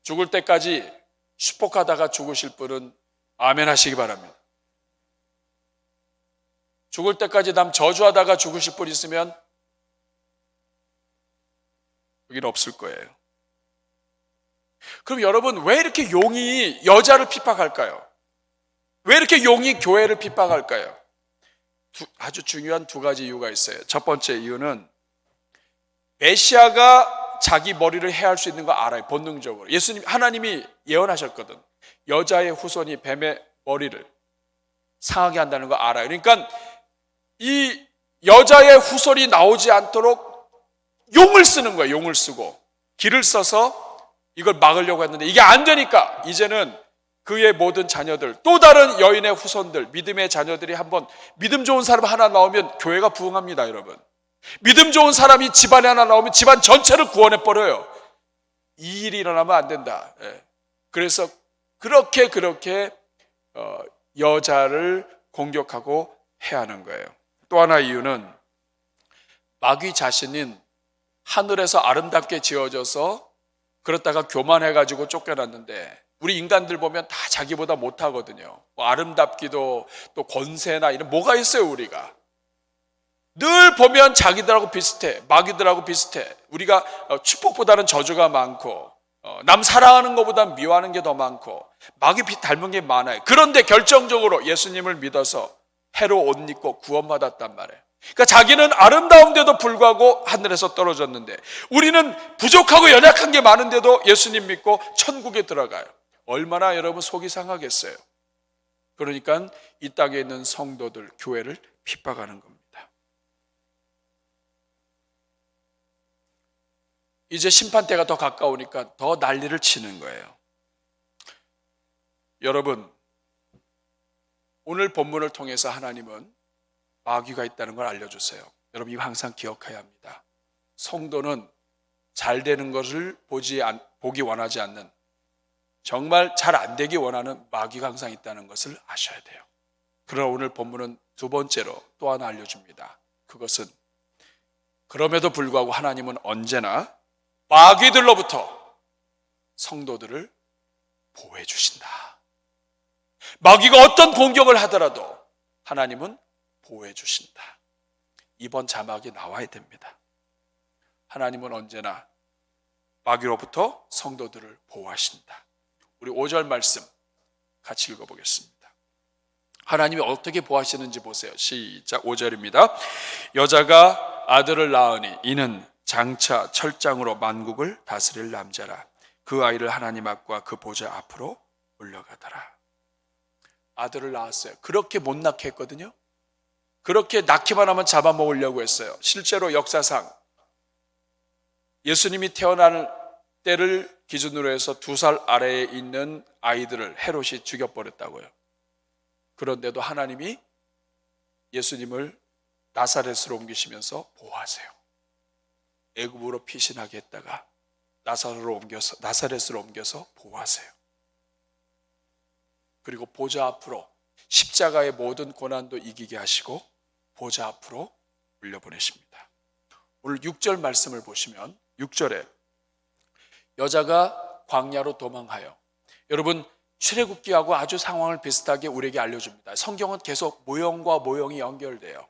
죽을 때까지 축복하다가 죽으실 분은 아멘 하시기 바랍니다. 죽을 때까지 남 저주하다가 죽으실 분 있으면 여기는 없을 거예요. 그럼 여러분, 왜 이렇게 용이 여자를 핍박할까요? 왜 이렇게 용이 교회를 핍박할까요? 아주 중요한 두 가지 이유가 있어요. 첫 번째 이유는 메시아가 자기 머리를 해할 수 있는 거 알아요. 본능적으로. 하나님이 예언하셨거든. 여자의 후손이 뱀의 머리를 상하게 한다는 거 알아요. 그러니까 이 여자의 후손이 나오지 않도록 용을 쓰는 거예요. 용을 쓰고 길을 써서 이걸 막으려고 했는데 이게 안 되니까 이제는 그의 모든 자녀들, 또 다른 여인의 후손들, 믿음의 자녀들이 한번 믿음 좋은 사람 하나 나오면 교회가 부흥합니다, 여러분. 믿음 좋은 사람이 집안에 하나 나오면 집안 전체를 구원해버려요. 이 일이 일어나면 안 된다. 그래서 그렇게 여자를 공격하고 해하는 거예요. 또 하나 이유는 마귀 자신은 하늘에서 아름답게 지어져서 그렇다가 교만해가지고 쫓겨났는데 우리 인간들 보면 다 자기보다 못하거든요. 뭐 아름답기도 또 권세나 이런 뭐가 있어요. 우리가 늘 보면 자기들하고 비슷해, 마귀들하고 비슷해. 우리가 축복보다는 저주가 많고 남 사랑하는 것보다 미워하는 게 더 많고 마귀 닮은 게 많아요. 그런데 결정적으로 예수님을 믿어서 해로 옷 입고 구원받았단 말이에요. 그러니까 자기는 아름다운데도 불구하고 하늘에서 떨어졌는데, 우리는 부족하고 연약한 게 많은데도 예수님 믿고 천국에 들어가요. 얼마나 여러분 속이 상하겠어요. 그러니까 이 땅에 있는 성도들, 교회를 핍박하는 겁니다. 이제 심판 때가 더 가까우니까 더 난리를 치는 거예요. 여러분, 오늘 본문을 통해서 하나님은 마귀가 있다는 걸 알려주세요. 여러분, 이거 항상 기억해야 합니다. 성도는 잘 되는 것을 보기 원하지 않는, 정말 잘 안 되기 원하는 마귀가 항상 있다는 것을 아셔야 돼요. 그러나 오늘 본문은 두 번째로 또 하나 알려줍니다. 그것은, 그럼에도 불구하고 하나님은 언제나 마귀들로부터 성도들을 보호해 주신다. 마귀가 어떤 공격을 하더라도 하나님은 보호해 주신다. 이번 자막이 나와야 됩니다. 하나님은 언제나 마귀로부터 성도들을 보호하신다. 우리 5절 말씀 같이 읽어보겠습니다. 하나님이 어떻게 보호하시는지 보세요. 시작. 5절입니다. 여자가 아들을 낳으니 이는 장차 철장으로 만국을 다스릴 남자라. 그 아이를 하나님 앞과 그 보좌 앞으로 올려가더라. 아들을 낳았어요. 그렇게 못 낳게 했거든요. 그렇게 낳기만 하면 잡아먹으려고 했어요. 실제로 역사상 예수님이 태어날 때를 기준으로 해서 2살 아래에 있는 아이들을 헤롯이 죽여버렸다고요. 그런데도 하나님이 예수님을 나사렛으로 옮기시면서 보호하세요. 애굽으로 피신하게 했다가 나사렛으로 옮겨서 보호하세요. 그리고 보좌 앞으로, 십자가의 모든 고난도 이기게 하시고 보좌 앞으로 올려보내십니다. 오늘 6절 말씀을 보시면 6절에 여자가 광야로 도망하여, 여러분 출애굽기하고 아주 상황을 비슷하게 우리에게 알려줍니다. 성경은 계속 모형과 모형이 연결돼요.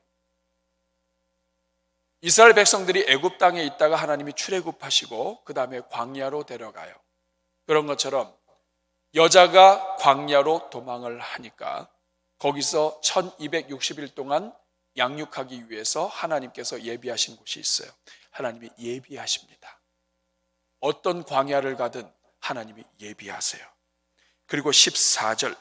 이스라엘 백성들이 애굽 땅에 있다가 하나님이 출애굽하시고 그 다음에 광야로 데려가요. 그런 것처럼 여자가 광야로 도망을 하니까 거기서 1260일 동안 양육하기 위해서 하나님께서 예비하신 곳이 있어요. 하나님이 예비하십니다. 어떤 광야를 가든 하나님이 예비하세요. 그리고 14절,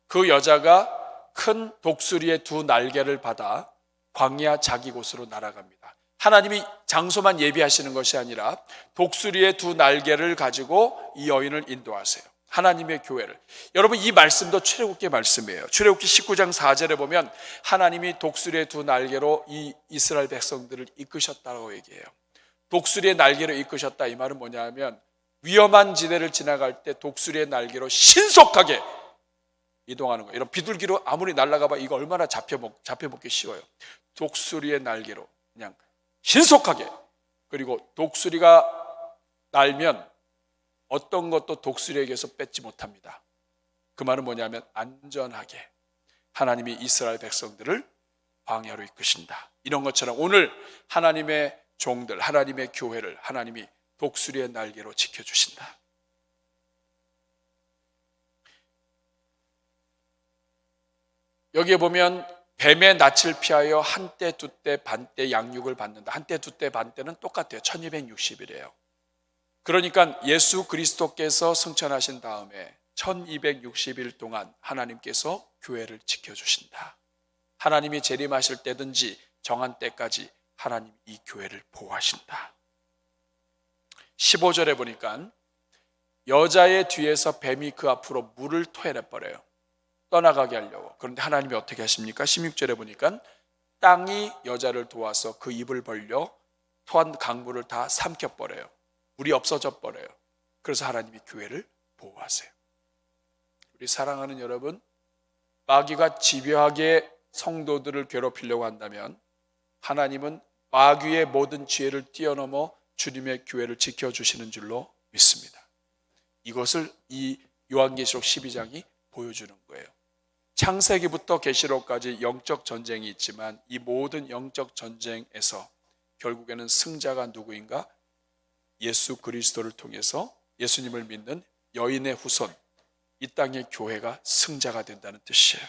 그 여자가 큰 독수리의 2 날개를 받아 광야 자기 곳으로 날아갑니다. 하나님이 장소만 예비하시는 것이 아니라 독수리의 2 날개를 가지고 이 여인을 인도하세요. 하나님의 교회를. 여러분, 이 말씀도 출애굽기 말씀이에요. 출애굽기 19장 4절에 보면 하나님이 독수리의 2 날개로 이 이스라엘 백성들을 이끄셨다고 얘기해요. 독수리의 날개로 이끄셨다, 이 말은 뭐냐면 위험한 지대를 지나갈 때 독수리의 날개로 신속하게 이동하는 거예요. 이런 비둘기로 아무리 날아가봐 이거 얼마나 잡혀먹기 쉬워요. 독수리의 날개로 그냥 신속하게. 그리고 독수리가 날면 어떤 것도 독수리에게서 뺏지 못합니다. 그 말은 뭐냐면 안전하게 하나님이 이스라엘 백성들을 광야로 이끄신다. 이런 것처럼 오늘 하나님의 종들, 하나님의 교회를 하나님이 독수리의 날개로 지켜주신다. 여기에 보면 뱀의 낯을 피하여 한때 두때 반때 양육을 받는다. 한때 두때 반때는 똑같아요. 1260일이에요. 그러니까 예수 그리스도께서 승천하신 다음에 1260일 동안 하나님께서 교회를 지켜주신다. 하나님이 재림하실 때든지 정한 때까지 하나님 이 교회를 보호하신다. 15절에 보니까 여자의 뒤에서 뱀이 그 앞으로 물을 토해내버려요. 떠나가게 하려고. 그런데 하나님이 어떻게 하십니까? 16절에 보니까 땅이 여자를 도와서 그 입을 벌려 토한 강물을 다 삼켜버려요. 물이 없어져 버려요. 그래서 하나님이 교회를 보호하세요. 우리 사랑하는 여러분, 마귀가 집요하게 성도들을 괴롭히려고 한다면 하나님은 마귀의 모든 지혜를 뛰어넘어 주님의 교회를 지켜주시는 줄로 믿습니다. 이것을 이 요한계시록 12장이 보여주는 거예요. 창세기부터 계시록까지 영적 전쟁이 있지만 이 모든 영적 전쟁에서 결국에는 승자가 누구인가? 예수 그리스도를 통해서 예수님을 믿는 여인의 후손, 이 땅의 교회가 승자가 된다는 뜻이에요.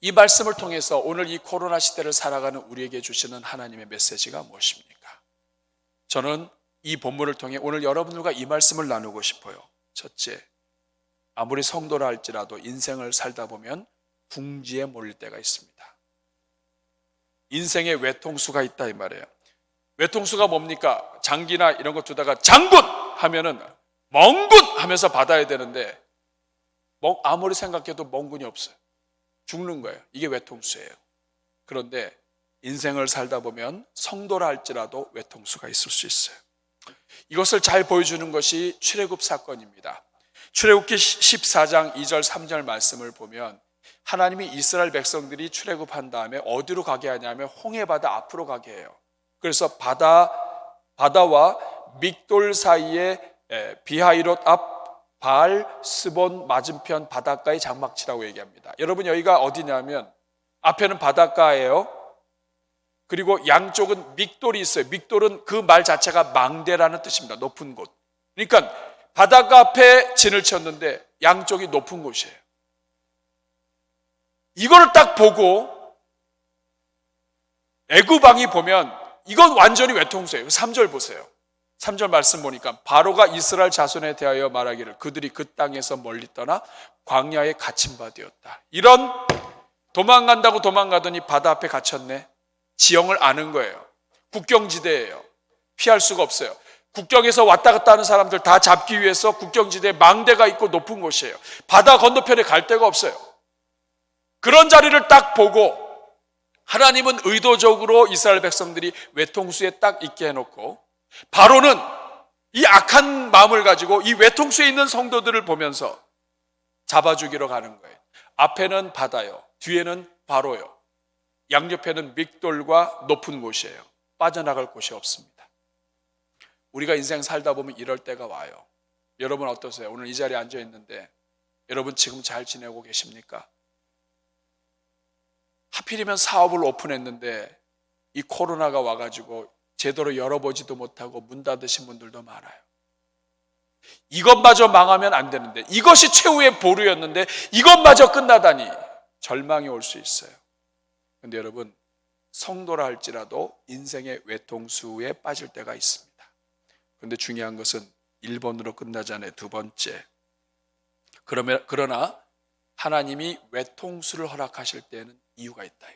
이 말씀을 통해서 오늘 이 코로나 시대를 살아가는 우리에게 주시는 하나님의 메시지가 무엇입니까? 저는 이 본문을 통해 오늘 여러분들과 이 말씀을 나누고 싶어요. 첫째, 아무리 성도라 할지라도 인생을 살다 보면 궁지에 몰릴 때가 있습니다. 인생에 외통수가 있다 이 말이에요. 외통수가 뭡니까? 장기나 이런 거 두다가 장군 하면은 멍군 하면서 받아야 되는데 아무리 생각해도 멍군이 없어요. 죽는 거예요. 이게 외통수예요. 그런데 인생을 살다 보면 성도라 할지라도 외통수가 있을 수 있어요. 이것을 잘 보여주는 것이 출애굽 사건입니다. 출애굽기 14장 2절 3절 말씀을 보면 하나님이 이스라엘 백성들이 출애굽한 다음에 어디로 가게 하냐면 홍해바다 앞으로 가게 해요. 그래서 바다와 믹돌 사이에 비하이롯 앞 바알 스본 맞은편 바닷가의 장막치라고 얘기합니다. 여러분 여기가 어디냐면 앞에는 바닷가예요. 그리고 양쪽은 믹돌이 있어요. 믹돌은 그 말 자체가 망대라는 뜻입니다. 높은 곳. 그러니까 바닷가 앞에 진을 쳤는데 양쪽이 높은 곳이에요. 이거를 딱 보고 애굽 왕이 보면 이건 완전히 외통수예요. 3절 보세요. 3절 말씀 보니까 바로가 이스라엘 자손에 대하여 말하기를 그들이 그 땅에서 멀리 떠나 광야에 갇힌 바 되었다. 이런 도망간다고 도망가더니 바다 앞에 갇혔네. 지형을 아는 거예요. 국경지대예요. 피할 수가 없어요. 국경에서 왔다 갔다 하는 사람들 다 잡기 위해서 국경지대에 망대가 있고 높은 곳이에요. 바다 건너편에 갈 데가 없어요. 그런 자리를 딱 보고 하나님은 의도적으로 이스라엘 백성들이 외통수에 딱 있게 해놓고 바로는 이 악한 마음을 가지고 이 외통수에 있는 성도들을 보면서 잡아주기로 가는 거예요. 앞에는 바다요. 뒤에는 바로요. 양옆에는 믹돌과 높은 곳이에요. 빠져나갈 곳이 없습니다. 우리가 인생 살다 보면 이럴 때가 와요. 여러분 어떠세요? 오늘 이 자리에 앉아 있는데 여러분 지금 잘 지내고 계십니까? 하필이면 사업을 오픈했는데 이 코로나가 와가지고 제대로 열어보지도 못하고 문 닫으신 분들도 많아요. 이것마저 망하면 안 되는데 이것이 최후의 보루였는데 이것마저 끝나다니 절망이 올 수 있어요. 그런데 여러분 성도라 할지라도 인생의 외통수에 빠질 때가 있습니다. 그런데 중요한 것은 1번으로 끝나지 않아요. 두 번째. 그러나 하나님이 외통수를 허락하실 때에는 이유가 있다.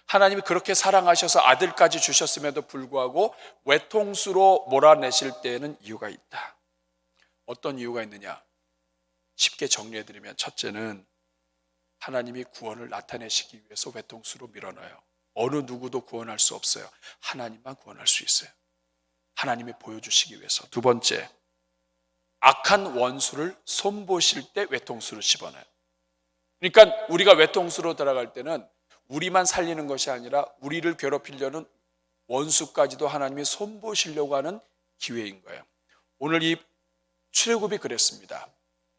하나님이 그렇게 사랑하셔서 아들까지 주셨음에도 불구하고 외통수로 몰아내실 때에는 이유가 있다. 어떤 이유가 있느냐? 쉽게 정리해드리면 첫째는 하나님이 구원을 나타내시기 위해서 외통수로 밀어넣어요. 어느 누구도 구원할 수 없어요. 하나님만 구원할 수 있어요. 하나님이 보여주시기 위해서. 두 번째, 악한 원수를 손보실 때 외통수를 집어넣어요. 그러니까 우리가 외통수로 들어갈 때는 우리만 살리는 것이 아니라 우리를 괴롭히려는 원수까지도 하나님이 손보시려고 하는 기회인 거예요. 오늘 이 출애굽이 그랬습니다.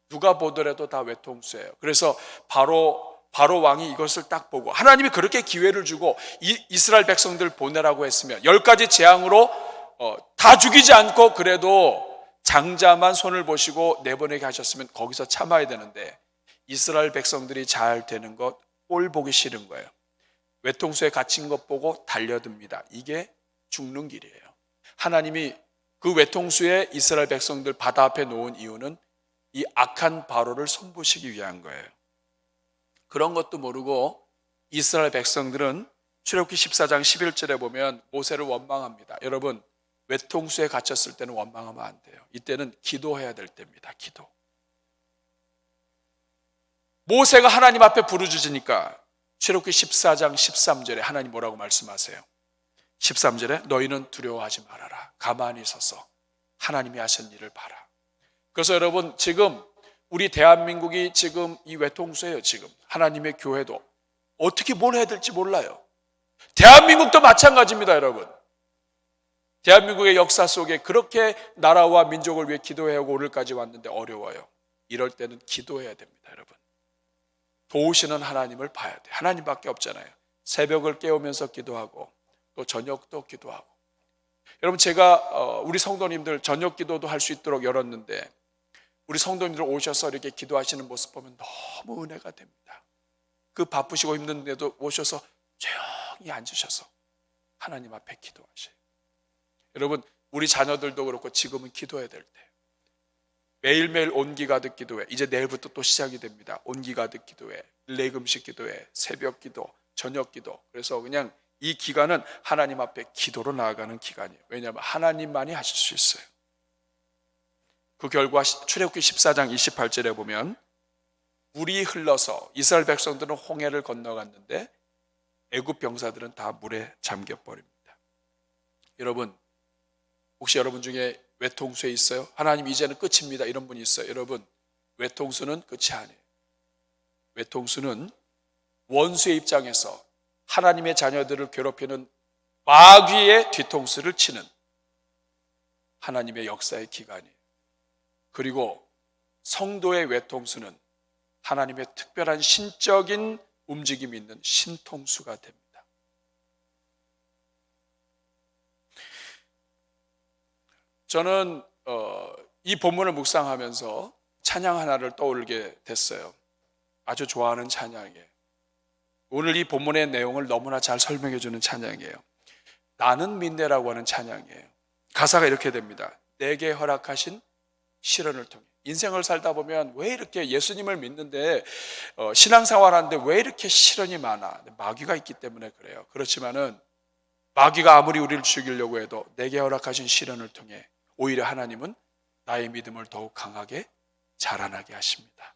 누가 보더라도 다 외통수예요. 그래서 바로 왕이 이것을 딱 보고 하나님이 그렇게 기회를 주고 이스라엘 백성들 보내라고 했으면 10가지 재앙으로 다 죽이지 않고 그래도 장자만 손을 보시고 내보내게 하셨으면 거기서 참아야 되는데 이스라엘 백성들이 잘 되는 것 꼴 보기 싫은 거예요. 외통수에 갇힌 것 보고 달려듭니다. 이게 죽는 길이에요. 하나님이 그 외통수에 이스라엘 백성들 바다 앞에 놓은 이유는 이 악한 바로를 손보시기 위한 거예요. 그런 것도 모르고 이스라엘 백성들은 출애굽기 14장 11절에 보면 모세를 원망합니다. 여러분 외통수에 갇혔을 때는 원망하면 안 돼요. 이때는 기도해야 될 때입니다. 기도. 모세가 하나님 앞에 부르짖으니까 출애굽기 14장 13절에 하나님 뭐라고 말씀하세요? 13절에 너희는 두려워하지 말아라. 가만히 서서 하나님이 하신 일을 봐라. 그래서 여러분 지금 우리 대한민국이 지금 이 외통수예요. 지금 하나님의 교회도 어떻게 뭘 해야 될지 몰라요. 대한민국도 마찬가지입니다. 여러분 대한민국의 역사 속에 그렇게 나라와 민족을 위해 기도해야 하고 오늘까지 왔는데 어려워요. 이럴 때는 기도해야 됩니다. 여러분 도우시는 하나님을 봐야 돼요. 하나님밖에 없잖아요. 새벽을 깨우면서 기도하고 또 저녁도 기도하고 여러분, 제가 우리 성도님들 저녁 기도도 할 수 있도록 열었는데 우리 성도님들 오셔서 이렇게 기도하시는 모습 보면 너무 은혜가 됩니다. 그 바쁘시고 힘든데도 오셔서 조용히 앉으셔서 하나님 앞에 기도하셔요. 여러분, 우리 자녀들도 그렇고 지금은 기도해야 될 때, 매일매일 온기 가득 기도회, 이제 내일부터 또 시작이 됩니다. 온기 가득 기도회, 일레금식 기도회, 새벽 기도, 저녁 기도. 그래서 그냥 이 기간은 하나님 앞에 기도로 나아가는 기간이에요. 왜냐하면 하나님만이 하실 수 있어요. 그 결과 출애굽기 14장 28절에 보면 물이 흘러서 이스라엘 백성들은 홍해를 건너갔는데 애굽 병사들은 다 물에 잠겨버립니다. 여러분, 혹시 여러분 중에 외통수에 있어요? 하나님 이제는 끝입니다 이런 분이 있어요. 여러분, 외통수는 끝이 아니에요. 외통수는 원수의 입장에서 하나님의 자녀들을 괴롭히는 마귀의 뒤통수를 치는 하나님의 역사의 기간이에요. 그리고 성도의 외통수는 하나님의 특별한 신적인 움직임이 있는 신통수가 됩니다. 저는 이 본문을 묵상하면서 찬양 하나를 떠올리게 됐어요. 아주 좋아하는 찬양이에요. 오늘 이 본문의 내용을 너무나 잘 설명해 주는 찬양이에요. 나는 믿네라고 하는 찬양이에요. 가사가 이렇게 됩니다. 내게 허락하신 시련을 통해. 인생을 살다 보면 왜 이렇게 예수님을 믿는데 신앙생활 하는데 왜 이렇게 시련이 많아? 마귀가 있기 때문에 그래요. 그렇지만은 마귀가 아무리 우리를 죽이려고 해도 내게 허락하신 시련을 통해 오히려 하나님은 나의 믿음을 더욱 강하게 자라나게 하십니다.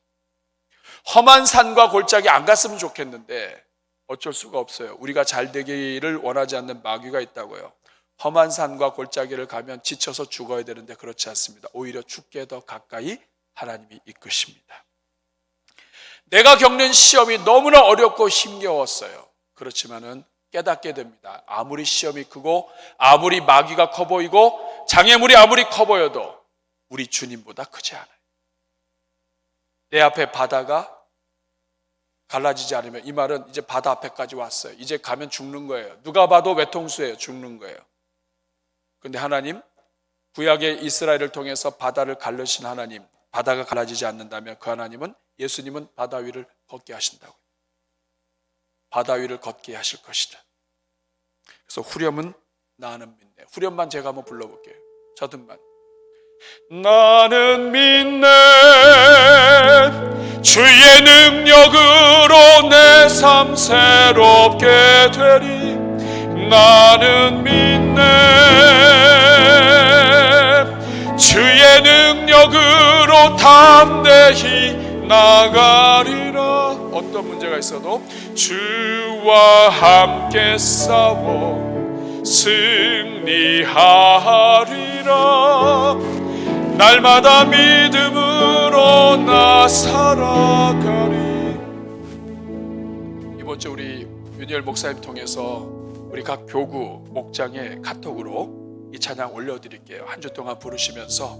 험한 산과 골짜기 안 갔으면 좋겠는데 어쩔 수가 없어요. 우리가 잘 되기를 원하지 않는 마귀가 있다고요. 험한 산과 골짜기를 가면 지쳐서 죽어야 되는데 그렇지 않습니다. 오히려 죽게 더 가까이 하나님이 이끄십니다. 내가 겪는 시험이 너무나 어렵고 힘겨웠어요. 그렇지만은 깨닫게 됩니다. 아무리 시험이 크고 아무리 마귀가 커 보이고 장애물이 아무리 커 보여도 우리 주님보다 크지 않아요. 내 앞에 바다가 갈라지지 않으면, 이 말은 이제 바다 앞에까지 왔어요. 이제 가면 죽는 거예요. 누가 봐도 외통수예요. 죽는 거예요. 근데 하나님, 구약의 이스라엘을 통해서 바다를 가르신 하나님, 바다가 갈라지지 않는다면 그 하나님은, 예수님은 바다 위를 걷게 하신다고요. 바다 위를 걷게 하실 것이다. 그래서 후렴은 나는 믿네. 후렴만 제가 한번 불러볼게요. 저든만. 나는 믿네 주의 능력으로 내 삶 새롭게 되리. 나는 믿네 주의 능력으로 담대히 나가리라. 어떤 문제가 있어도 주와 함께 싸워 승리하리라. 날마다 믿음으로 나 살아가리. 이번 주 우리 윤희열 목사님 통해서 우리 각 교구 목장에 카톡으로 이 찬양 올려드릴게요. 한 주 동안 부르시면서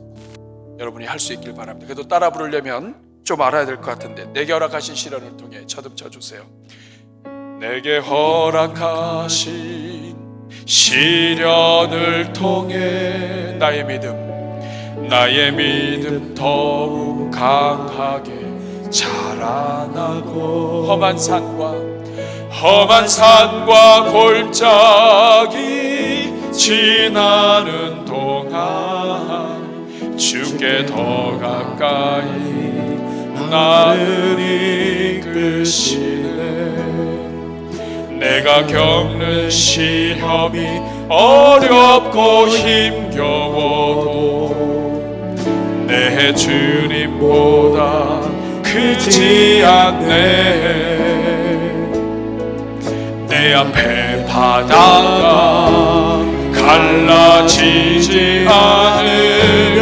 여러분이 할 수 있길 바랍니다. 그래도 따라 부르려면 좀 알아야 될 것 같은데, 내게 허락하신 시련을 통해 쳐듬쳐 주세요. 내게 허락하신 시련을 통해 나의 믿음 더욱 강하게 자라나고, 험한 산과 골짜기 지나는 동안 주께 더 가까이 나를 이끄시네. 내가 겪는 시험이 어렵고 힘겨워도 내 주님보다 크지 않네. 내 앞에 바다가 갈라지지 않으면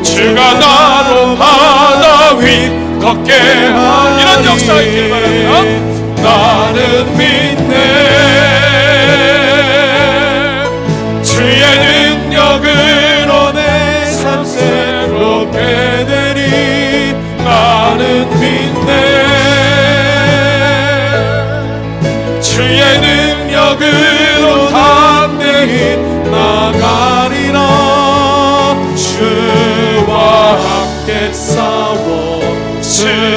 주가 나로 바다 위 걷게 하니. 이런 역사 있길 바랍니다. 나는 믿네 주의 능력으로 내 삶 새롭게 되리. 나는 믿네 주의 능력으로 다 담대히 나가리라. 주와 함께 싸워 승리하리라.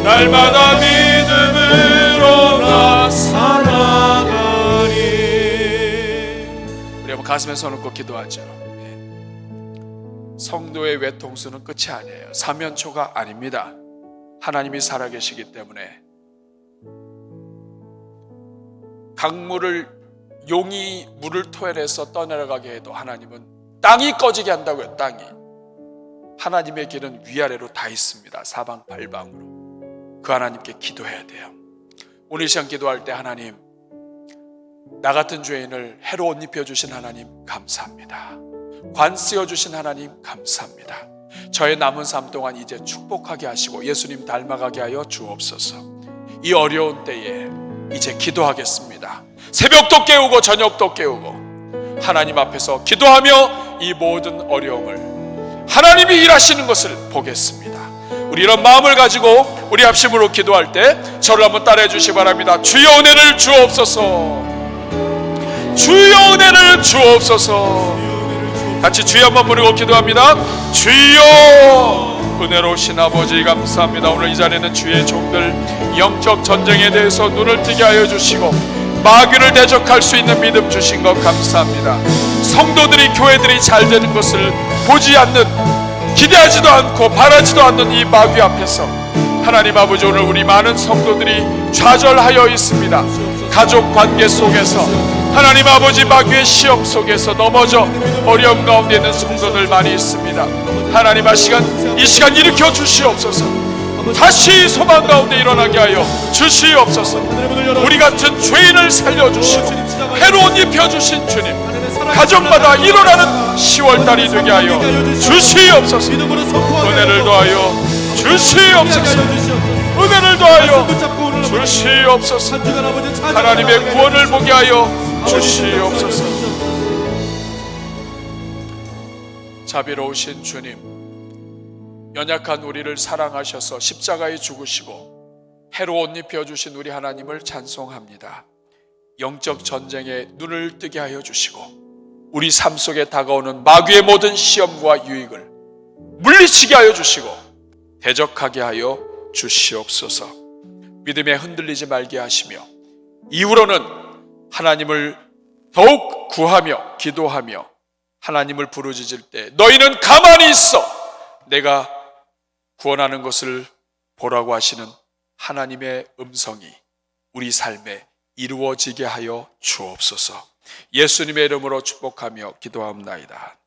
날마다 믿음으로 나 살아가리. 우리 한번 가슴에 손을 얹고 기도하죠. 성도의 외통수는 끝이 아니에요. 사면초가 아닙니다. 하나님이 살아계시기 때문에 강물을 용이 물을 토해내서 떠내려가게 해도 하나님은 땅이 꺼지게 한다고요. 땅이. 하나님의 길은 위아래로 다 있습니다. 사방팔방으로. 그 하나님께 기도해야 돼요. 오늘 이 시간 기도할 때 하나님, 나 같은 죄인을 해로 옷 입혀주신 하나님 감사합니다. 관 씌워주신 하나님 감사합니다. 저의 남은 삶 동안 이제 축복하게 하시고 예수님 닮아가게 하여 주옵소서. 이 어려운 때에 이제 기도하겠습니다. 새벽도 깨우고 저녁도 깨우고 하나님 앞에서 기도하며 이 모든 어려움을 하나님이 일하시는 것을 보겠습니다. 우리 이런 마음을 가지고 우리 합심으로 기도할 때 저를 한번 따라해 주시기 바랍니다. 주여 은혜를 주옵소서. 주여 은혜를 주옵소서. 같이 주여 한번 부르고 기도합니다. 주여 은혜로우신 아버지 감사합니다. 오늘 이 자리에는 주의 종들 영적 전쟁에 대해서 눈을 뜨게 하여 주시고 마귀를 대적할 수 있는 믿음 주신 것 감사합니다. 성도들이 교회들이 잘 되는 것을 보지 않는, 기대하지도 않고 바라지도 않는 이 마귀 앞에서 하나님 아버지, 오늘 우리 많은 성도들이 좌절하여 있습니다. 가족 관계 속에서 하나님 아버지, 마귀의 시험 속에서 넘어져 어려움 가운데 있는 성도들 많이 있습니다. 하나님 이 시간 일으켜 주시옵소서. 다시 소망 가운데 일어나게 하여 주시옵소서. 우리 같은 죄인을 살려주시고 해로 옷 입혀주신 주님, 가정마다 일어나는 10월달이 되게 하여 주시옵소서. 은혜를 더하여 주시옵소서. 은혜를 더하여 주시옵소서. 하나님의 구원을 보게 하여 주시옵소서. 자비로우신 주님, 연약한 우리를 사랑하셔서 십자가에 죽으시고 해로 옷 입혀주신 우리 하나님을 찬송합니다. 영적 전쟁에 눈을 뜨게 하여 주시고 우리 삶 속에 다가오는 마귀의 모든 시험과 유익을 물리치게 하여 주시고 대적하게 하여 주시옵소서. 믿음에 흔들리지 말게 하시며 이후로는 하나님을 더욱 구하며 기도하며 하나님을 부르짖을 때 너희는 가만히 있어 내가 구원하는 것을 보라고 하시는 하나님의 음성이 우리 삶에 이루어지게 하여 주옵소서. 예수님의 이름으로 축복하며 기도하옵나이다.